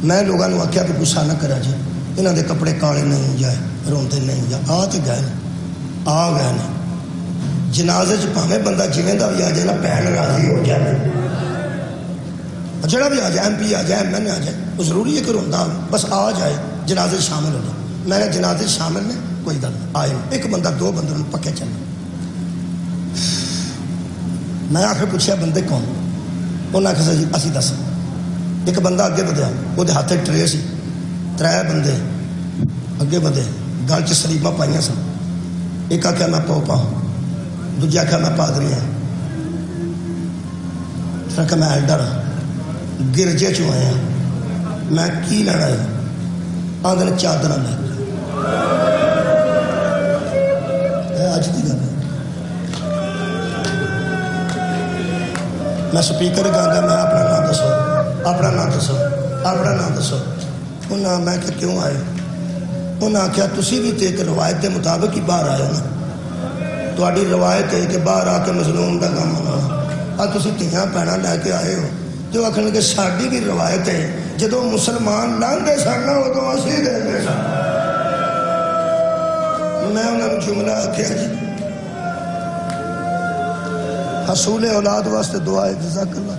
میں لوگوں نے آخیا کہ غصہ نہ کرا جی انہوں دے کپڑے کالے نہیں جائے روندے نہیں جا آ تو گئے آ گئے نا جنازے چ پاویں بندہ جویں دا بھی آ جائے نا بہن راضی ہو جائے جڑا بھی آ جائے ایم پی آ جائے ایم این اے آ جائے وہ ضروری ہے کہ روندا بس آ جائے جنازے شامل ہو جائے میں نے جنازے شامل نے کوئی گل آئے ایک بندہ 2 بندے پکے چلے میں آخر پوچھا بندے کون انہیں آخر جی اسی دس ایک بندہ اگے بدیا وہ ہاتھ ٹرے سی 3 بندے اگے بدے گل چ سلیباں پائیاں سن ایک آخیا میں پوپا دوجا آخیا میں پادری ہاں پھر آخیا میں ایلڈر ہاں گرجے چوں آیا میں کی لینا ہے آدھے نے چادر لے اج کی گل ہے میں سپیکر گانا میں اپنا نام دسو اپنا نام دسو اپنا نام دسو انہیں میں کہ کیوں آئے انہیں آخیا تسی بھی تو ایک روایت کے مطابق ہی باہر آئے نا تھوڑی روایت ہے کہ باہر آ کے مظلوم کا کام ہونا تسی تیاں پینا لے کے آئے ہو جو آخر کہ ساری بھی روایت ہے جدو مسلمان لانگے سن ادو اسی دے سن میں انہوں نے جملہ آخیا جی حصول اولاد واسطے دعا ہے جزاک اللہ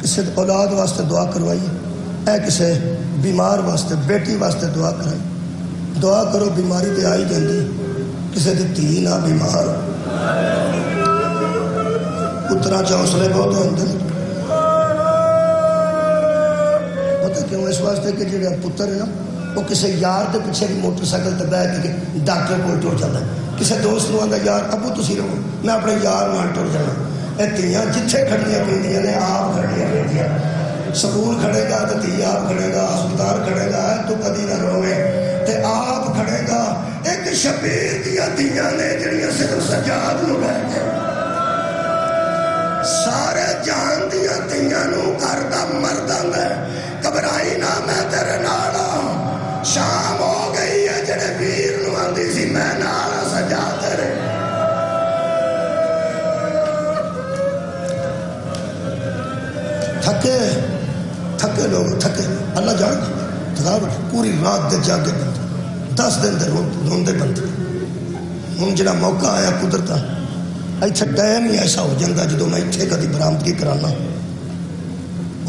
کسی اولاد واسطے دعا کروائیے اے کسی بیمار واسطے بیٹی واسطے دعا کرائی دعا کرو بیماری تے آئی جاندی کسی دی دھی نہ بیمار پتراں چ حوصلے بہت ہوندے پتہ کیوں اس واسطے کہ جڑا پتر ہے نا وہ کسی یار دے پیچھے بھی موٹر سائیکل تے بیٹھ کے ڈاکٹر کول ٹر جاتا ہے کسی دوست نو آندا یار ابو تسی رہو میں اپنے یار نال ٹر جانا اے تیاں جتھے کھڑیاں پیندیاں نے آپ کھڑیاں پیندیاں سکول کھڑے گا تو تھی آپ کھڑے گا ہسپتال کھڑے گا تو کدی نہ روے تے آپ کھڑے گا ایک شبیر دیا دیاں نے جڑیاں صرف سجاد نو لے کے سارے جان دیا دیاں نو کردا مرداں میں گھبرائی نہ میں تیرے نال شام ہو گئی ہے جڑے ویر نو آندی سی میں نال سجا تیرے تھکے لوگ تھکے اللہ جان تھکاوٹ پوری رات دے جاگے بندے 10 دن دے روندے بندے ہوں جڑا موقع آیا قدرت اتنے ٹائم ہی ایسا ہو جاتا جدو میں اتنے کدی برآمدگی کرانا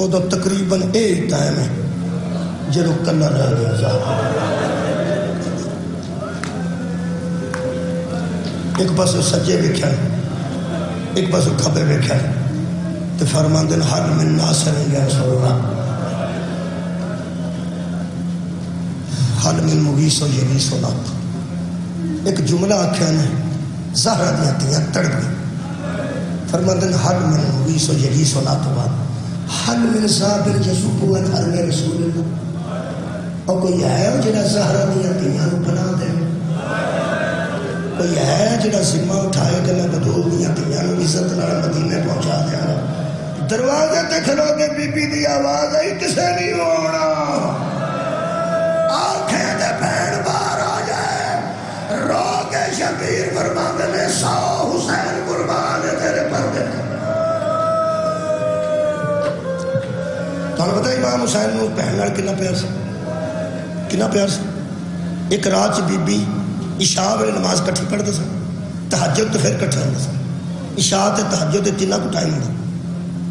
ادو تقریباً یہ ٹائم ہے جدو کلا رہ گیا ایک پاس سجے ویکھیا ایک پاس کھبے ویکھیا تو فرماندن حل من ناصر یا رسول اللہ حل من مغیث و یغیث و نات ایک جملہ آکھیا نے زہرہ دیا تیاں تڑ گئی فرماندن حل من مغیث و یغیث و نات بعد حل من صابر یسوب و حل من رسول اللہ اور کوئی ہے جنہ زہرہ دیا تیاں بنا دے کوئی ہے جنہ ذمہ اٹھائے کہ میں بدول دیا تیاں عزت نال مدینے پہنچا دیا دروازے تے کھلو کے بی بی دی آواز آئی کسے نہیں ہونا آنکھیں دے بھین باہر آ جائے رو کے شبیر فرماندے نے 100 حسین قربان ہے تیرے پردے تو پتہ امام حسین نو بہن لڑ کنا پیار سے کنا پیار سے ایک رات بی بی عشاء ویلے نماز کٹھی پڑھتے سن تہجد تو پھر کٹھے ہوندے سن عشاء تے تہجد تینوں کو ٹائم ہوندا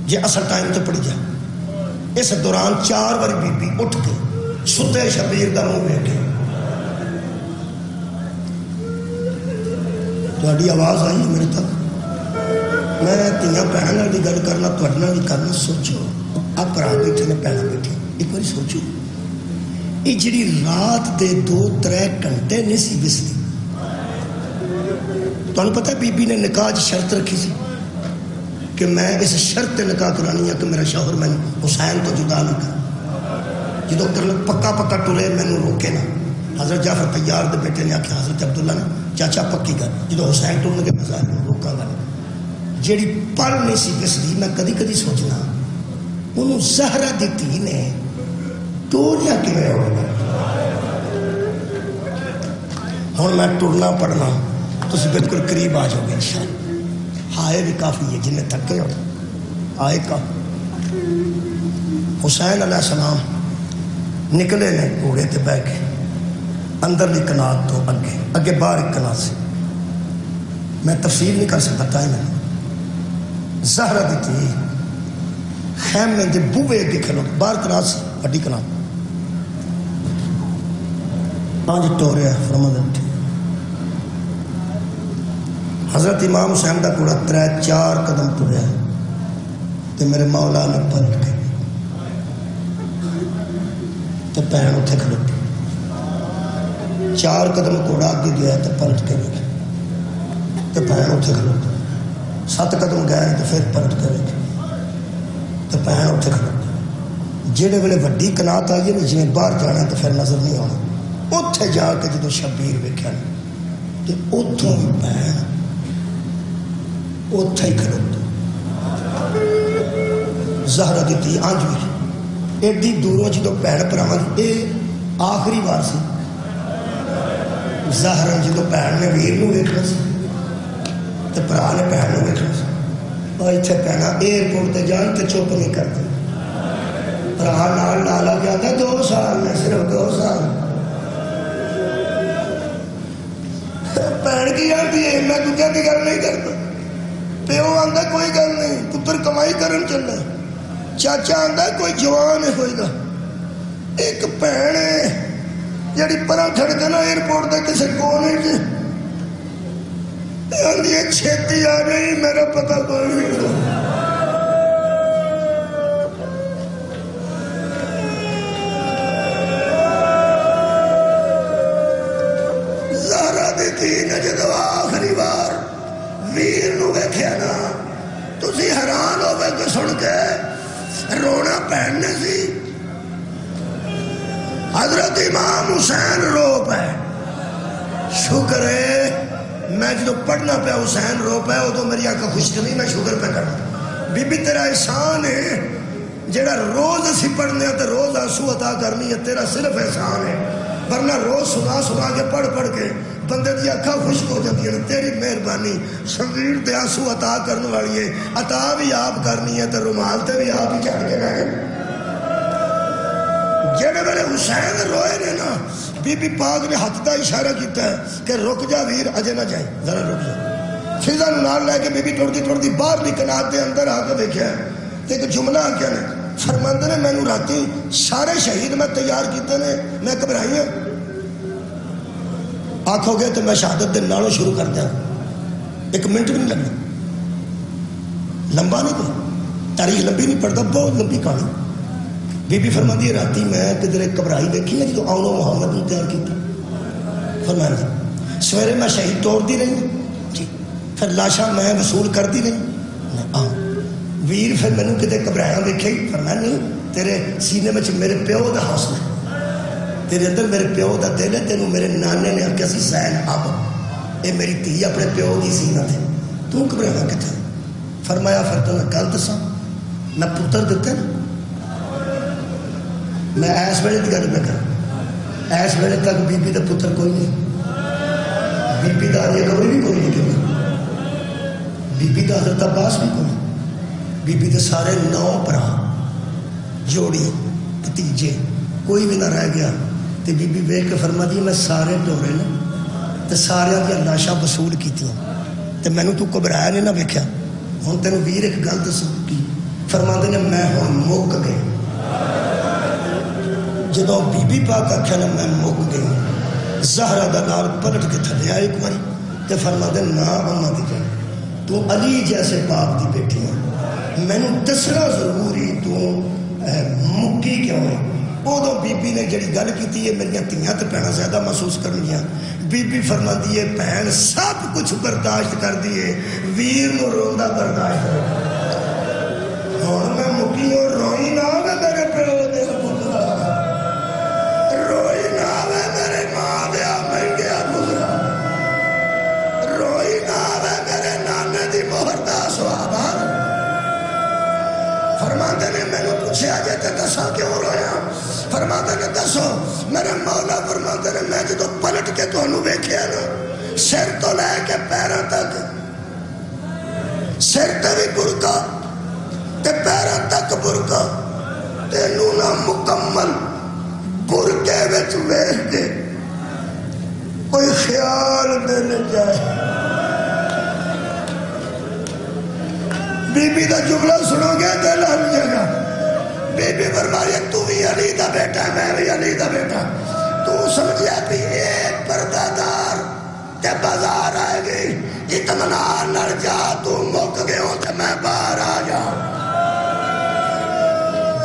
جی اصل ٹائم تو پڑی جائے اس دوران 4 بار بی بی اٹھ کے ستے شبیر دا منہ ویکھ کے تہاڈی آواز آئی میرے تک میں تیاں بہن نال دی گل کرنا تہاڈے نال بھی کرنا سوچو آپ بھرا بیٹھے نے بہناں بیٹھے ایک بار سوچو یہ جڑی رات دے 2-3 گھنٹے نہیں سی بستی. تمہیں پتہ ہے بی بی نے نکاح شرط رکھی سی کہ میں اس شرط نکاح کرانی ہے کہ میرا شوہر میں حسین تو جدا نہ کر. جدو پکا پکا ٹرے مینوں روکے نا. حضرت جعفر طیار دے بیٹے نے آخیا حضرت عبداللہ نے چاچا پکی کر. جدو حسین ٹرن کے میں روکا گا. جیڑی پل نہیں سی بستی میں کدی کدی سوچنا انہوں زہرا دی تھی نے ٹوریا کیویں ہوگا. ہوں میں ٹرنا پڑنا تسی بالکل قریب آ جاؤ گے انشاءاللہ. ہائے بھی کافی ہے جنہیں تھکے ہو آئے کا. حسین علیہ السلام نکلے نے گھوڑے تے بہ کے اندرلی کنات تو اگے اگے باہر ایک کنات سے. میں تفصیل نہیں کر سکتا ٹائم ہے. زہرا دی تھی خیمے دے بوے اگے کھلو باہر کنات سے بڑی کنات آج ٹوریا فرمایا اٹھے. حضرت امام حسین کا کوڑا 3-4 قدم ٹریا تو میرے مولا نے پلٹ کے تو پہن اتنے کھلوٹی. 4 قدم کوڑا آگے گیا تو پلٹ کے بیٹھے تو پہن اتنے کھلوٹی. 7 قدم گئے تو پھر پلٹ کے بیٹھے تو پہن اتنے کھلوٹی. جہے ویلے وڈی کنات آئی ہے نا جی باہر جانا تو پھر نظر نہیں آنا. اتنے جا کے جدو شبیر ویکھیا تو اتوں بھی پہن اتھے ہی کھلوتا. زہرا دیتی آنج بھی ایڈی دوروں جدو بھن بھراواں دی آخری بار سی. زہرا جدو بھن نے ویر نو ویکھنا سی تے بھرا نے بھن نو ویکھنا سی. اور اتنے کہنا ایئرپورٹ تے جان تے چپ نہیں کرتے. بھرا نال لالا گیا تھا 2 سال میں صرف 2 سال. بھن کی آتی ہے میں دنیا کی گل نہیں کرتا. پیو آندا کوئی گل نہیں پتر کمائی کرن چلا. چاچا آندا کوئی جوان ہوئے گا. ایک بھن ہے جڑی پرا کھڑ کے نا ایئرپورٹ دے کسے کونے چ آندی ہے چھتی آ گئی میرا پتہ کوئی نہیں. زہرا دی تھی نے جدو آخری بار ویر نو ویکھیا نا تسی حیران ہوئے کہ سن کے رونا بھن نے سی. حضرت امام حسین رو پے. شکر ہے میں جدو پڑھنا پیا حسین رو پے ادو میری آنکھ خشک نہیں میں شکر پہ کرنا. بی بی تیرا احسان ہے جڑا روز اسی پڑھنے تو روز آنسو عطا کرنی ہے تیرا صرف احسان ہے. ورنہ روز سنا سنا کے پڑھ کے بندے دی اکھاں خشک ہو جاتی ہے. تیری مہربانی شبیر تے آنسو عطا کرنے والی ہے. عطا بھی آپ کرنی ہے تو رومال تے بھی آپ ہی چڑھ کے رہے. جڑے ویلے حسین روئے نے نا بی بی پاک نے ہاتھ دا اشارہ کیتا ہے کہ رک جا ویر اجے نہ جائے ذرا رک جا. فضا نال لے کے بی بی ٹرتی باہر دی کنات دے اندر آ کے دیکھا ہے تے ایک جملہ آکھیا نے فرماندے نے مینوں راتی سارے شہید میں تیار کیتے نے میں گھبرائی ہوں. آکھو گے تو میں شہادت دے نالوں شروع کر دیا 1 منٹ بھی نہیں لگنا. لمبا نہیں کوئی تاریخ لمبی نہیں پڑھتا بہت لمبی کہانی. بی بی فرماندی ہے راتی میں کدھر گھبرائی دیکھی ہے جدو آؤں محمد نے تیار کیا. فرمایا جی سویرے میں شہید توڑ دی رہی جی پھر لاشاں میں وصول کر دی رہی ویر. پھر مینوں کدھر گھبرایا دیکھے ہی. فرمایا نہیں تیرے سینے میں میرے پیو دا حوصلہ تیرے اندر میرے پیو دا دل ہے. تینوں میرے نانے نے آخیا سی سین اب یہ میری دھی اپنے پیو کی سینہ تھے تو گھبرانا کتنے. فرمایا پھر تمہیں گل دساں میں پتر دیتے نا میں ایس ویلے کی گل میں کروں. ایس ویلے تک بی بی دا پتر کوئی نہیں. بی بی دا یہ خبر بھی کوئی نہیں. بی بی دا حضرت عباس بھی کوئی. بی بی دے سارے 9 بھرا جوڑی بھتیجے کوئی بھی نہ رہ گیا. تو بی بی ویکھ کے فرما دی میں سارے ٹورے نے تو سارے دی لاشاں وصول کیتیاں تو مینوں تو گھبرایا نہیں نہ ویکھیا. ہن تینوں ویر ایک گل دسوں کی فرماندے نے میں ہن مک گئی. جدو بی بی پاک آخیا نا میں مک گئی زہرا دا نال پلٹ کے تھلے آئے ایک باری تو فرماندے نا اما دی جان تو علی جیسے باپ دی بیٹی ہے مینوں دسنا ضروری تو مکی کیوں ہے. ادو بی بی نے جڑی گل کی ہے میری دھیاں تے بھੈਣਾਂ زیادہ محسوس کرنگیاں. بی بی فرماندی ہے بھੈਣ سب کچھ برداشت کر دیے ویر نو روندا برداشت کر. ہن میں مکی اور روئی نہ میں میرے پیو دے پترا روئی نہ میں میرے ماں دے مہنگیا پترا روئی نہ میں میرے نانے دی مہر دا سوابا. فرماتے نے میں نے پوچھا جے تے دسا کیوں رویا. فرماتے نے دسو. میرے مولا فرماتے نے میں جدو پلٹ کے تانوں ویکھیا نا سر تو لے کے پیراں تک سر تے بھی برقع تے پیراں تک برقع تینوں نہ مکمل برقعے وچ ویکھ کے کوئی خیال دل جائے. بی بی دا جملہ سنو گے دل ہل جائے گا. بی بی فرمایا تو بھی علی دا بیٹا میں بھی علی دا بیٹا. تو سمجھیا بھی ایک پردہ دار تے بازار آئے گئی اطمینان نہ جا تو مک گئے ہوں تے میں باہر آ جا.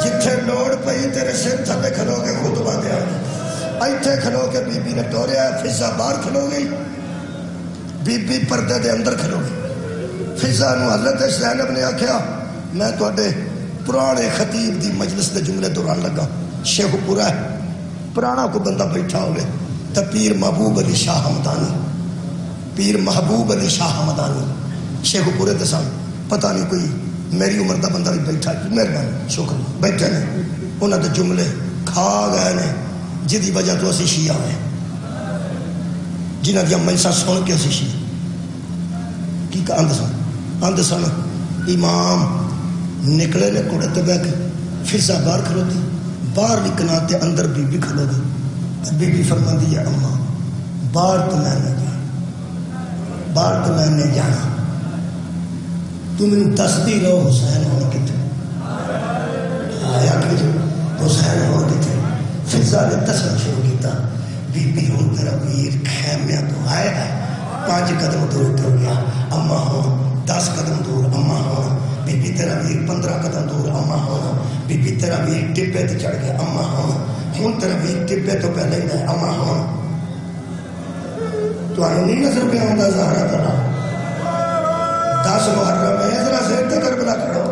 جتھے لوڑ پئی تیرے سر تھلے کھلو کے خطبہ دیا ایتھے کھلو کے بی بی نے ٹوریا فضا باہر کھلو گئی. بی بی پردے دے اندر کھلو گئی. فضا نو حضرت زینب نے آکھیا میں تواڈے پرانے خطیب دی مجلس دے جملے دوران لگا. شیخ پورا ہے پرانا کو بندہ بیٹھا ہوئے تو پیر محبوب علی شاہ حمدانی پیر محبوب علی شاہ حمدانی شیخ پورے دسان پتہ نہیں کوئی میری عمر دا بندہ بھی بیٹھا. مہربانی شکر بیٹھے نے انہاں دے جملے کھا گئے نے جدی وجہ تو اسی شیعہ ہیں جنہاں دیا مجلساں سن کے اسی شیعہ کی اندھ سن. امام نکلے نے کوڑے تے بیٹھ کے فضا باہر کھلوتی باہر نکلنا تے اندر بی بی کھلو گئی. بی بی فرماندی ہے اماں باہر تو میں نے جانا باہر تو میں نے جانا تم نے دستی رہو حسین ہون کتنے آیا کہ حسین ہون کتنے. فضا نے دسنا شروع کیتا. بی بی ہوں تیرا ویر خیمیاں تو آئے ہے 5 قدم دور ٹر گیا اماں ہوں 10 قدم دور اماں ہوں. بی بی تیرا ویر 15 قدم دور اماں ہوں. بی بی تیرا ویر ٹپے تے چڑھ گیا اماں ہوں. ہوں تیرا ویر ٹپے تو پہلے ہی اماں ہوں. تو آنے نہیں نظر پہ آندا زہرا ترا 10 محرم ہے ذرا زیر تے کربلا کرو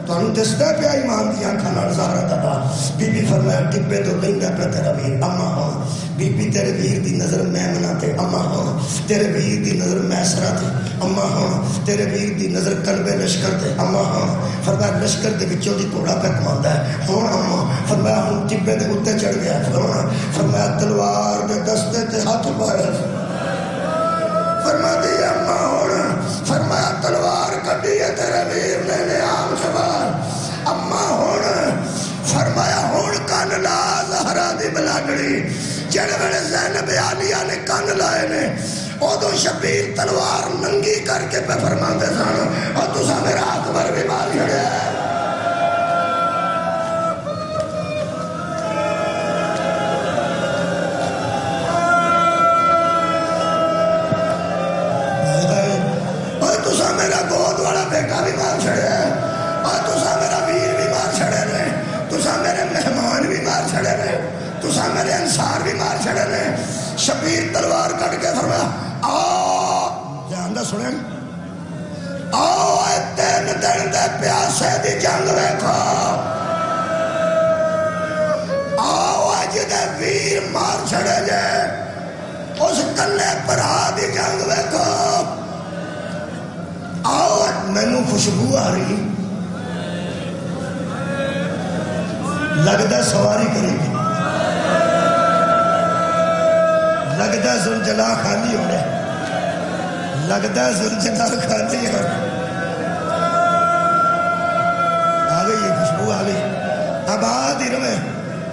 تو انہوں دستا پہ ایمان دی آنکھاں نال زہرا ترا. بی بی فرمایا ٹپے تو لیندا پہ تیرا ویر اماں ہوں. بی بی تیرے ویر دی نظر میمنہ تے اماں ہوں. تیرے ویر دی نظر میسرہ تے اماں ہوں. تیرے ویر دی نظر قلب لشکر تے اماں ہوں. فرمایا لشکر دے وچوں دی گھوڑا پہ کماندا ہے ہوں اماں. فرمایا ہوں ٹبے دے اُتے چڑھ گیا فرمایا تلوار دے دستے تے ہاتھ پایا. فرما دی اماں ہوں. فرمایا تلوار کٹی ہے تیرے ویر نے نیام سوار اماں ہوں. فرمایا ہوں کان لا زہرا دی بلاڈڑی جڑے ویلے زینب عالیہ نے کان لائے نے ادو شبیر تلوار ننگی کر کے پہ فرماندے سن اور تسا میرا اکبر بھی مار چھڑیا ہے. اور تسا میرا گود والا بیٹا بھی مار چھڑیا ہے اور تسا میرا ویر بھی مار چھڑے نے تسا میرے مہمان بھی مار چھڑے نے تسا میرے انصار بھی مار چھڑے نے. شبیر تلوار کٹ کے فرمایا آؤ جان دا سنیں آؤ اے 3 دن دے پیاسے دی جنگ ویکھو آؤ اج دے ویر مار چھڑے جائے اس کلے پرا دی جنگ ویکھو آؤ مینوں خوشبو آ رہی لگدا سواری کرے گی لگدا زلجلہ خالی ہو رہا لگدا زلجلہ خالی ہو رہا. آ گئی یہ خوشبو آ گئی اب آدھی رہے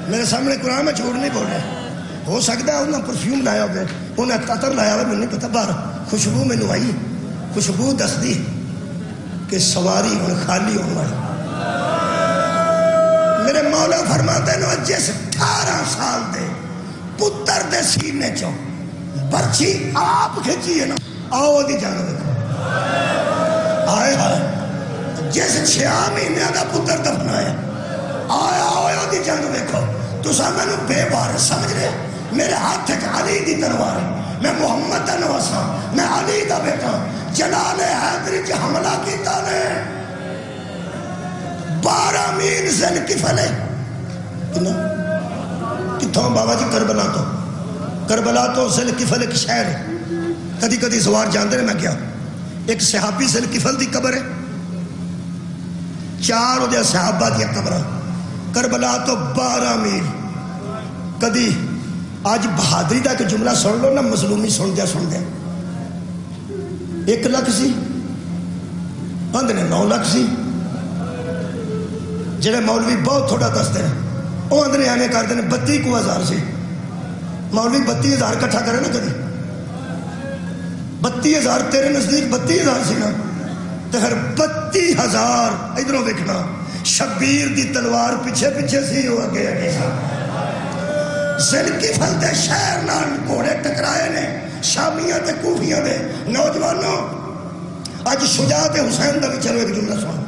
میرے سامنے قرآن میں جھوٹ نہیں بول رہے. ہو سکتا ہے انہیں پرفیوم لایا ہوگا انہیں عطر لایا ہوگا مجھے نہیں پتا باہر خوشبو میں آئی خوشبو دس دی کہ سواری ہوں خالی ہونے والی. میرے مولا فرماتے ہیں جس 18 سال دے پتر دے سینے چو برچی آپ کھچی ہے نا آؤ دی جانو دیکھو آئے آئے جس 6 مہینے دا پتر دفنایا آئے آؤ دی جانو دیکھو تو میں نے بے وارث سمجھ رہے میرے ہاتھ ایک علی دی تلوار ہے میں محمد دا نواسا میں علی دا بیٹا جلال حیدری چ حملہ کیتا نے 12 میل ذل کفل ہے کتھوں بابا جی کربلا تو ذل کفل ایک شہر ہے کدی کدی سوار جاندے نے میں کیا ایک صحابی ذل کفل دی قبر ہے 4 دے صحابہ دی قبر کربلا تو 12 میل کدی آج بہادری دا ایک جملہ سن لو نا مظلومی سن دیا 1 لاکھ سی بند نے 9 لاکھ سی جڑے مولوی بہت تھوڑا دستے ہیں وہ اندر ایویں کرتے ہیں 32,000 سی مولوی 32,000 کٹھا کرے نا کدی 32,000 تیرے نزدیک 32,000 سی نا تو پھر 32,000 ادھروں دیکھنا شبیر دی تلوار پیچھے پیچھے سی وہ اگے اگے سا ذل کفل دے شہر نال گھوڑے ٹکرائے نے شامیاں تے کوفیاں دے نوجوانوں اج شجاعت حسین دا بھی چلو ایک جملہ سن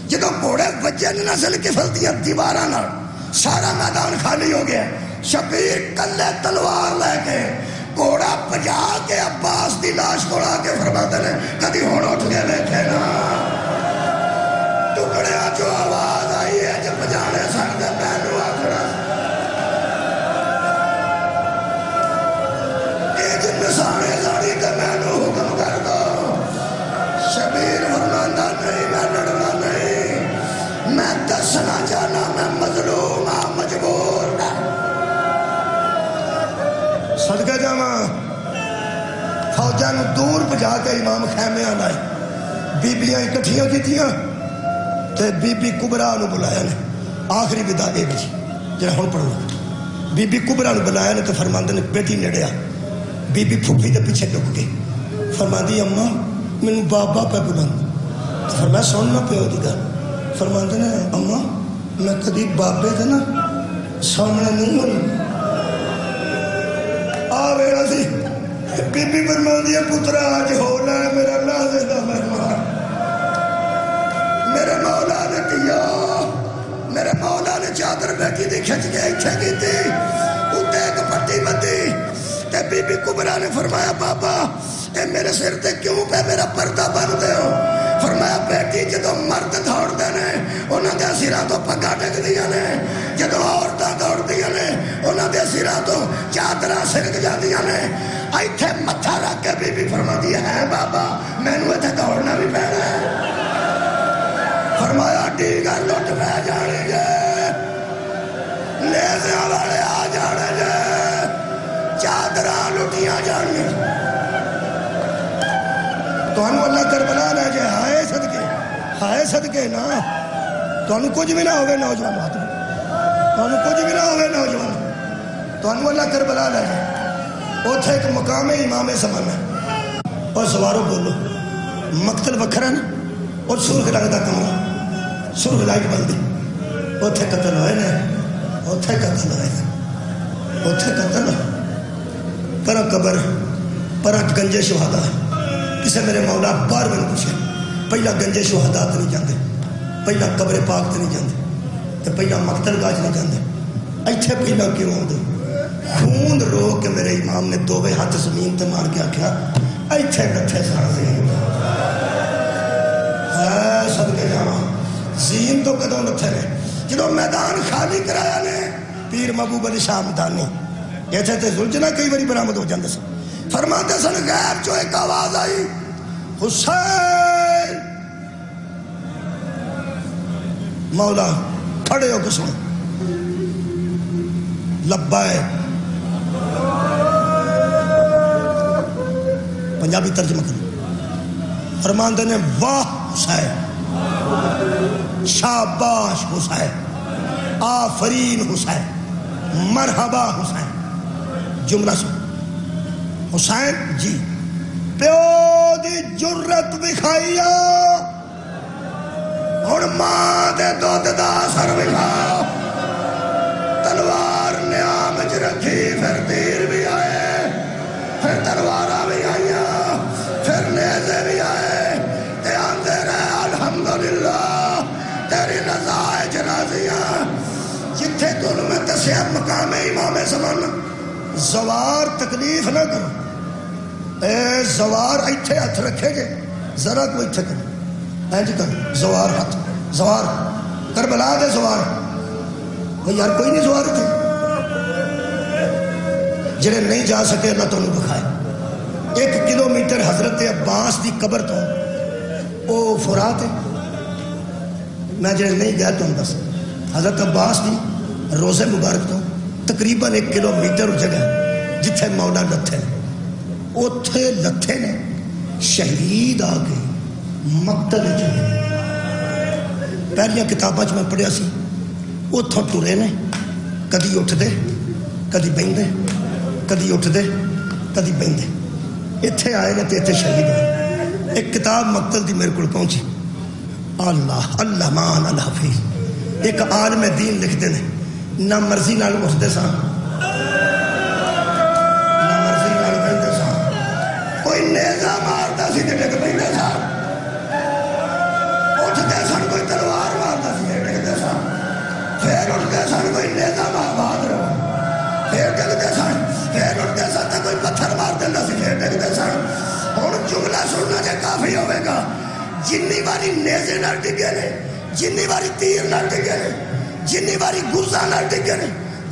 جدو گھوڑے وجے نے ذل کفل دیا دیواراں نال سارا میدان خالی ہو گیا شبیر کلے تلوار لے کے گھوڑا بجا کے عباس دی لاش کو آ کے فرماتے ہیں کدی ہون اٹھ کے بیٹھے نا ٹکڑے جو آواز آئی ہے جب بجانے سکتے پہلو آکھنا یہ جن سانے زاڑی کا میں نو حکم کر دو شبیر فرماندہ نہیں میں لڑنا نہیں میں دسنا جانا میں مظلوم مجبور صدقہ جاواں فوجاں نو دور بجا کے امام خیمے لائے بیبیاں اکٹھیاں کیتیاں تے بی بی کبرا نو بلایا نے آخری ودا اے بھی جڑا ہن پڑھنا بی بی کبرا نو بلایا نے تے فرماندے نے بیٹی نیڑے آ بی بی پھپھی دے پیچھے ٹک گئی فرماندی اماں مینوں بابا پہ بلاند فرمایا سن نہ پیو دی گل فرماندے نے اماں میں کدی بابے دے نا سامنے نہیں ہوئی آویرا سی بی بی فرماندی ہے پترا آج ہونا ہے میرا اللہ زندہ مہمان میرے مولا نے کیا میرے مولا نے چادر بیٹی دی کھچ کے اچھے کی تھی اتے ایک پٹی بندی تے بی بی کبرا نے فرمایا بابا اے میرے سر تے کیوں پہ میرا پردہ بندے ہو فرمایا بیٹی جدو مرد دوڑ دے نے انہاں دے سراں تو پگا ٹک دیاں نے جدو عورتاں دوڑ دیاں نے انہاں دے سراں تو چادراں سرک جاندیاں نے ایتھے متھا رکھ کے بی بی فرماندی ہے بابا مینوں ایتھے دوڑنا بھی پینا ہے فرمایا ڈیگر لٹ پہ جانے جے نیزیاں والے آ جانے جے چادراں لٹیاں جانے تو انو اللہ کربلا لے جائے ہائے صدقے نا تو انو کچھ بھی نہ ہوئے نوجوان بات تو انو کچھ بھی نہ ہوئے نوجوان تو انو اللہ کربلا لے جائے اوتھے ایک مقام امام زمان ہے اور سوارو بولو مقتل وکھرا نا اور سرخ رنگ دا کمرہ سرخ لائٹ بلدی اوتھے قتل ہوئے نے اوتھے قتل ہوئے نے اوتھے قتل پر قبر پر گنجے شہداء کسے میرے مولا بار میں پوچھے پہلا گنجے شہداء تے نہیں جاندے پہلا قبر پاک تے نہیں جاندے تے پہلا مقتل گاہ نہیں جاندے ایتھے پہلا کیوں آندے خون رو کے میرے امام نے دووے ہاتھ زمین تے مار کے آکھیا ایتھے کتھے سان زین ہے صدقے جاواں زین تو کدوں نتھے نے جدوں میدان خالی کرایا نے پیر محبوب علی شاہ مدانی ایتھے تے زلجنا کئی باری برآمد ہو جاندے سن فرماتے سن غیب جو ایک آواز آئی حسین مولا کھڑے ہو کے سن لبائے پنجابی ترجمہ کرو فرماندے نے واہ حسین شاباش حسین آفرین حسین مرحبا حسین جملہ سن حسین جی پیو دی جرت بکھائیا ہن ماں دے دودھ دا سر بکھا تلوار نیام چ رکھی پھر تیر بھی آئے پھر تلواراں بھی آئیاں پھر نیزے بھی آئے تے آندے رہے الحمدللہ تیری نزائج راضیاں جتھے تن میں دسیا مقام امام زمانہ زوار تکلیف نہ کرو، اے زوار ایتھے ہاتھ رکھے جے ذرا کو ایتھے کرو اینج کر زوار ہاتھ زوار کربلا دے زوار وہ یار کوئی نہیں زوار تھے جڑے نہیں جا سکے اللہ تو انہوں بکھائے 1 کلومیٹر حضرت عباس دی قبر تو او فرات ہے میں جڑے نہیں گیا تو بس حضرت عباس دی روزے مبارک تو تقریباً 1 کلومیٹر جگہ جتھے مولا لتھے اوتھے لتھے نے شہید آ کے مقتل چلے پہلیاں کتاباں میں پڑھیا سی اتھوں ٹرے نے کدی اٹھ دے کدی بہندے کدی اٹھ دے کدی بہندے اتھے آئے نے تے اتھے شہید ہوئے ایک کتاب مقتل دی میرے کو پہنچی اللہ اللہ مان الحفیظ ایک عالم دین لکھ دے نے نہ مرضی نال اٹھتے سان نہ مرضی نال بہندے سان کوئی نیزہ مارتا سی تے ڈگ پیندے سان اٹھتے سان کوئی تلوار مارتا سی تے ڈگدے سان پھر اٹھتے سان کوئی نیزہ مار رہا پھر ڈگدے سان پھر اٹھتے سان تے کوئی پتھر مار دیندا سی پھر ڈگدے سان ہن جملہ سننا جے کافی ہوے گا جنی باری نیزے نال ڈگے نے جنی باری تیر نال ڈگے نے جنی باری گرزاں نال ڈگے نے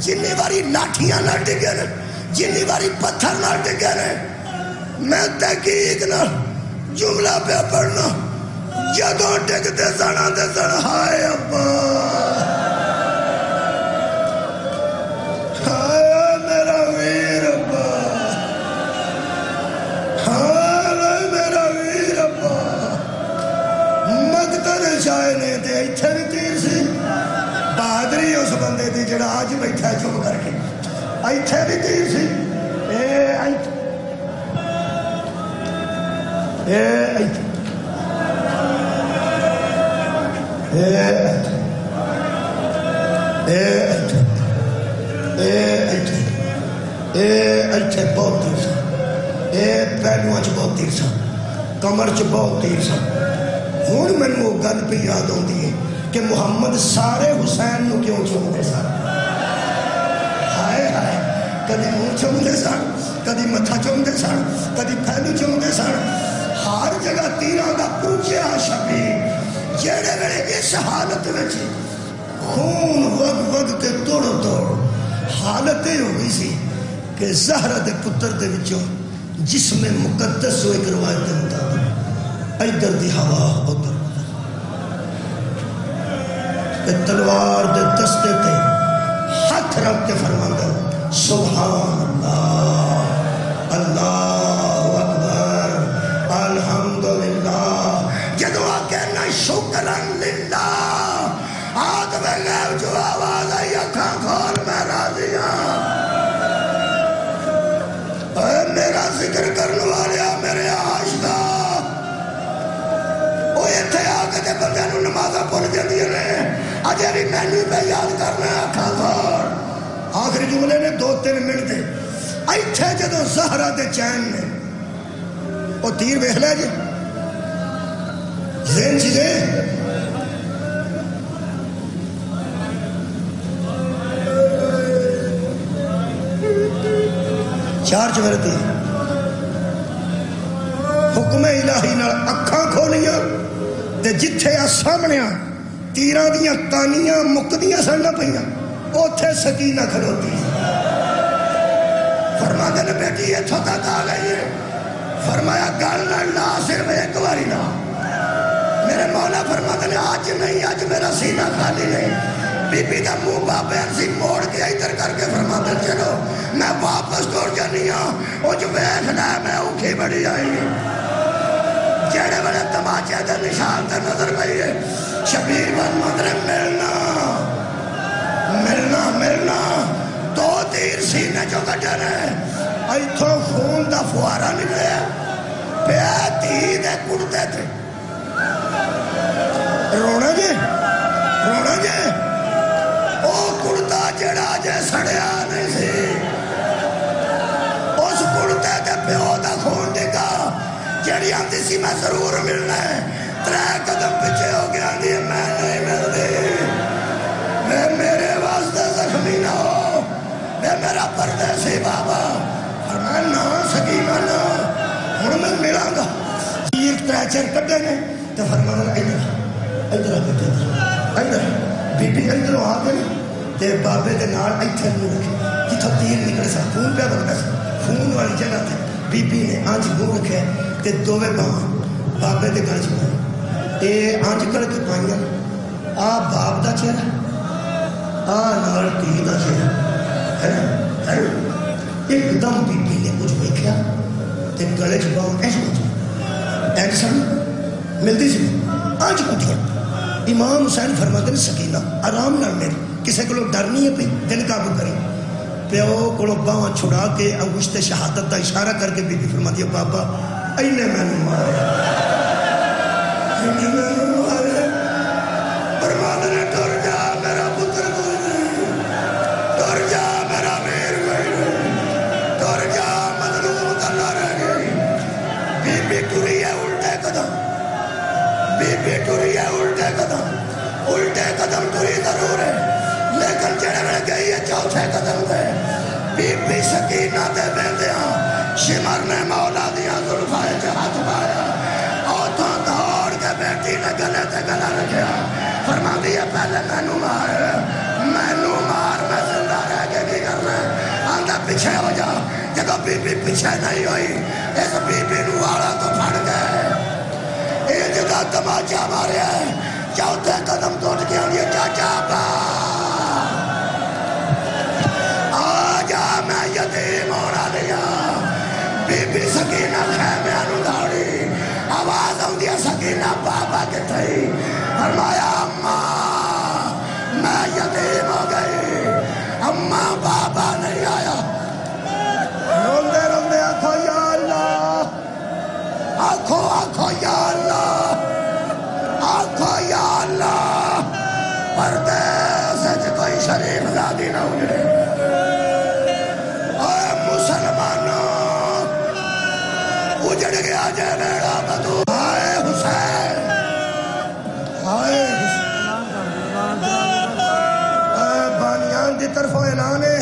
جنی باری لاٹھیاں نال ڈگے نے جنی باری پتھر نال ڈگے نے میں تحقیق نال جملہ پہ پڑھنا جدوں ڈگتے سنا تے سن ہائے ابا ہائے میرا ویر ابا ہائے میرا ویر ابا مقتل شائے نے تے ایتھے بھی تیر سی بہادری اس بندے دی جڑا آج بیٹھا چپ کر کے ایتھے بھی تیر سی ایتھے بہت تیر سا پہلوਆਂ چ بہت تیر سا کمر چ بہت تیر سا ہن مینوں وہ گل پہ یاد آتی ہے کہ محمد سارے حسین نو کیوں چومتے سن ہائے ہائے کدی منہ چومتے سن کدی متھا چومتے سن کدی پہلو چومتے سن ہر جگہ تیراں دا پوچھیا شبیر جڑے ویلے اس حالت وچ خون وگ وگ کے توڑ توڑ حالت یہ ہو گئی سی کہ زہرا دے پتر دے وچوں جسم مقدس ہوئے ایک روایت دے مطابق ادھر دی ہوا ادھر تلوار دے دستے تے ہاتھ رکھ کے فرماندا سبحان اللہ اللہ اکبر الحمدللہ جدو کہنا شکرن للہ ہاتھ میں غیب جو آواز آئی اکھاں کھول میں راضی ہوں اے میرا ذکر کرنے والے میرے عاشقا وہ اتھے آگے دے بندے نو نمازہ پڑھ جاندی نے اجے بھی مینو پہ یاد کرنا اکھاں کھول آخری جملے نے 2-3 منٹ دے ایتھے جدو زہرا دے چین نے وہ تیر ویکھ لے جی ذہن چیزیں چار چویر تیر حکم الہی نال اکھاں کھولیاں تے جتھے آ سامنے تیراں دیاں تانیاں مکدیاں سن نہ پئیاں اوتھے سکینہ کھلوتی فرماتے نے بیٹی اتھوں تک آ گئی ہے فرمایا گل نہ لا صرف ایک باری نہ میرے مولا فرماتے نے آج نہیں آج میرا سینہ خالی نہیں بی بی دا منہ بابے ارسی موڑ کے ادھر کر کے فرماتے چلو میں واپس دوڑ جانی ہوں وہ جو بیٹھنا ہے میں اوکھی بڑی آئی جڑے بڑے تماچے در نشان در نظر پئی ہے شبیر بن مدر ملنا ملنا ملنا 2 تیر سینے جو کٹے رہے ایتھوں خون دا فوارا نکلے پیا تھی دے کڑتے تھے رونا جے او کڑتا جڑا جے سڑیا نہیں سی اس کڑتے تے پیو دا خون دکھا جڑی آندی سی میں ضرور ملنا ہے 3 قدم پیچھے ہو گیا آندی میں نہیں ملتی میں میرے واسطے زخمی نہ ہو میرا پردیسی بابا فرمایا نا سکینہ نا ہوں میں ملاں گا تیر تریچر کٹے نے تو فرمایا ادھر ادھر بی بی ادھر آ گئی تے بابے دے نال ایتھے منہ رکھے جتھوں تیر نکلے سا خون پہ بگڑا سا خون والی جگہ تے بی بی نے آنچ منہ رکھے تے دوویں باواں بابے دے گل چ پائی اے آنچ کر کے پائیاں آ باپ دا چہرہ آ نال دھی دا چہرہ ہے نا ایک دم بی بی نے کچھ ویکھیا تے گلے چ باواں ایسے کچھ ایکشن ملتی سی آنچ کٹیا امام حسین فرماتے ہیں سکینہ آرام نال میری کسی کو ڈر نہیں ہے پی دل قابو کرے پیو کو باواں چھڑا کے انگشت شہادت کا اشارہ کر کے بی بی فرماتی ہے بابا اینے میں نے مارا اینے میں نے مارا فرماتے نے ڈر جا میرا پتر کوئی نہیں ڈر جا میرا میر کوئی نہیں ڈر جا مظلوم کرنا رہ گئی بی بی ٹری ہے الٹے قدم بی بی ٹری ہے الٹے قدم ٹری ضرور ہے لیکن جڑے میں گئی ہے چوتھے قدم دے بی بی سکینہ دے بیندیاں شمر نے مولا دیا ظلفائے ہاتھ پایا اوتھوں دوڑ کے بیٹی نے گلے تے گلا رکھیا فرما دیا پہلے مینوں مار میں زندہ رہ کے کی کرنا ہے آندہ پیچھے ہو جا جگہ بی بی پیچھے نہیں ہوئی اس بی بی نو والا تو پھڑ گئے یہ جگہ تماچا ماریا ہے چوتھے قدم توڑ کے آنی ہے چاچا با آجا میں یتیم ہونا لیا بی بی سکینہ خیمے انو داڑی آواز ہوں دیا سکینہ بابا کے تھی فرمایا اماں میں یتیم ہو گئی اماں بابا نہیں آیا روندے روندے آنکھو یا اللہ آنکھو یا اللہ آنکھو یا اللہ پردے سے کوئی شریف زادی نہ اجڑے اے مسلمانوں اجڑ گیا جے بیڑا بدو ہائے حسین ہائے اے بانیان دی طرف اعلان ہے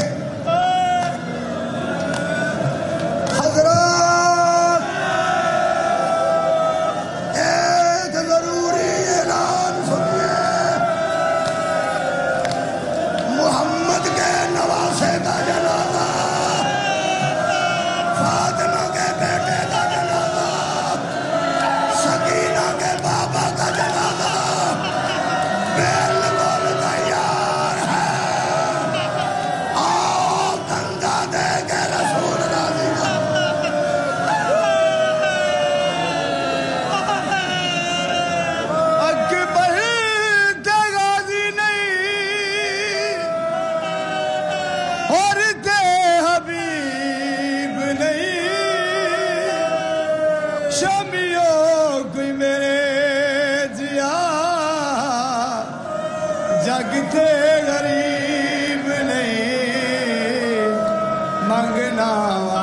منگنا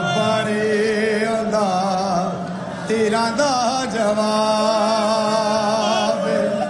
بڑی آندا تیرا دا جواب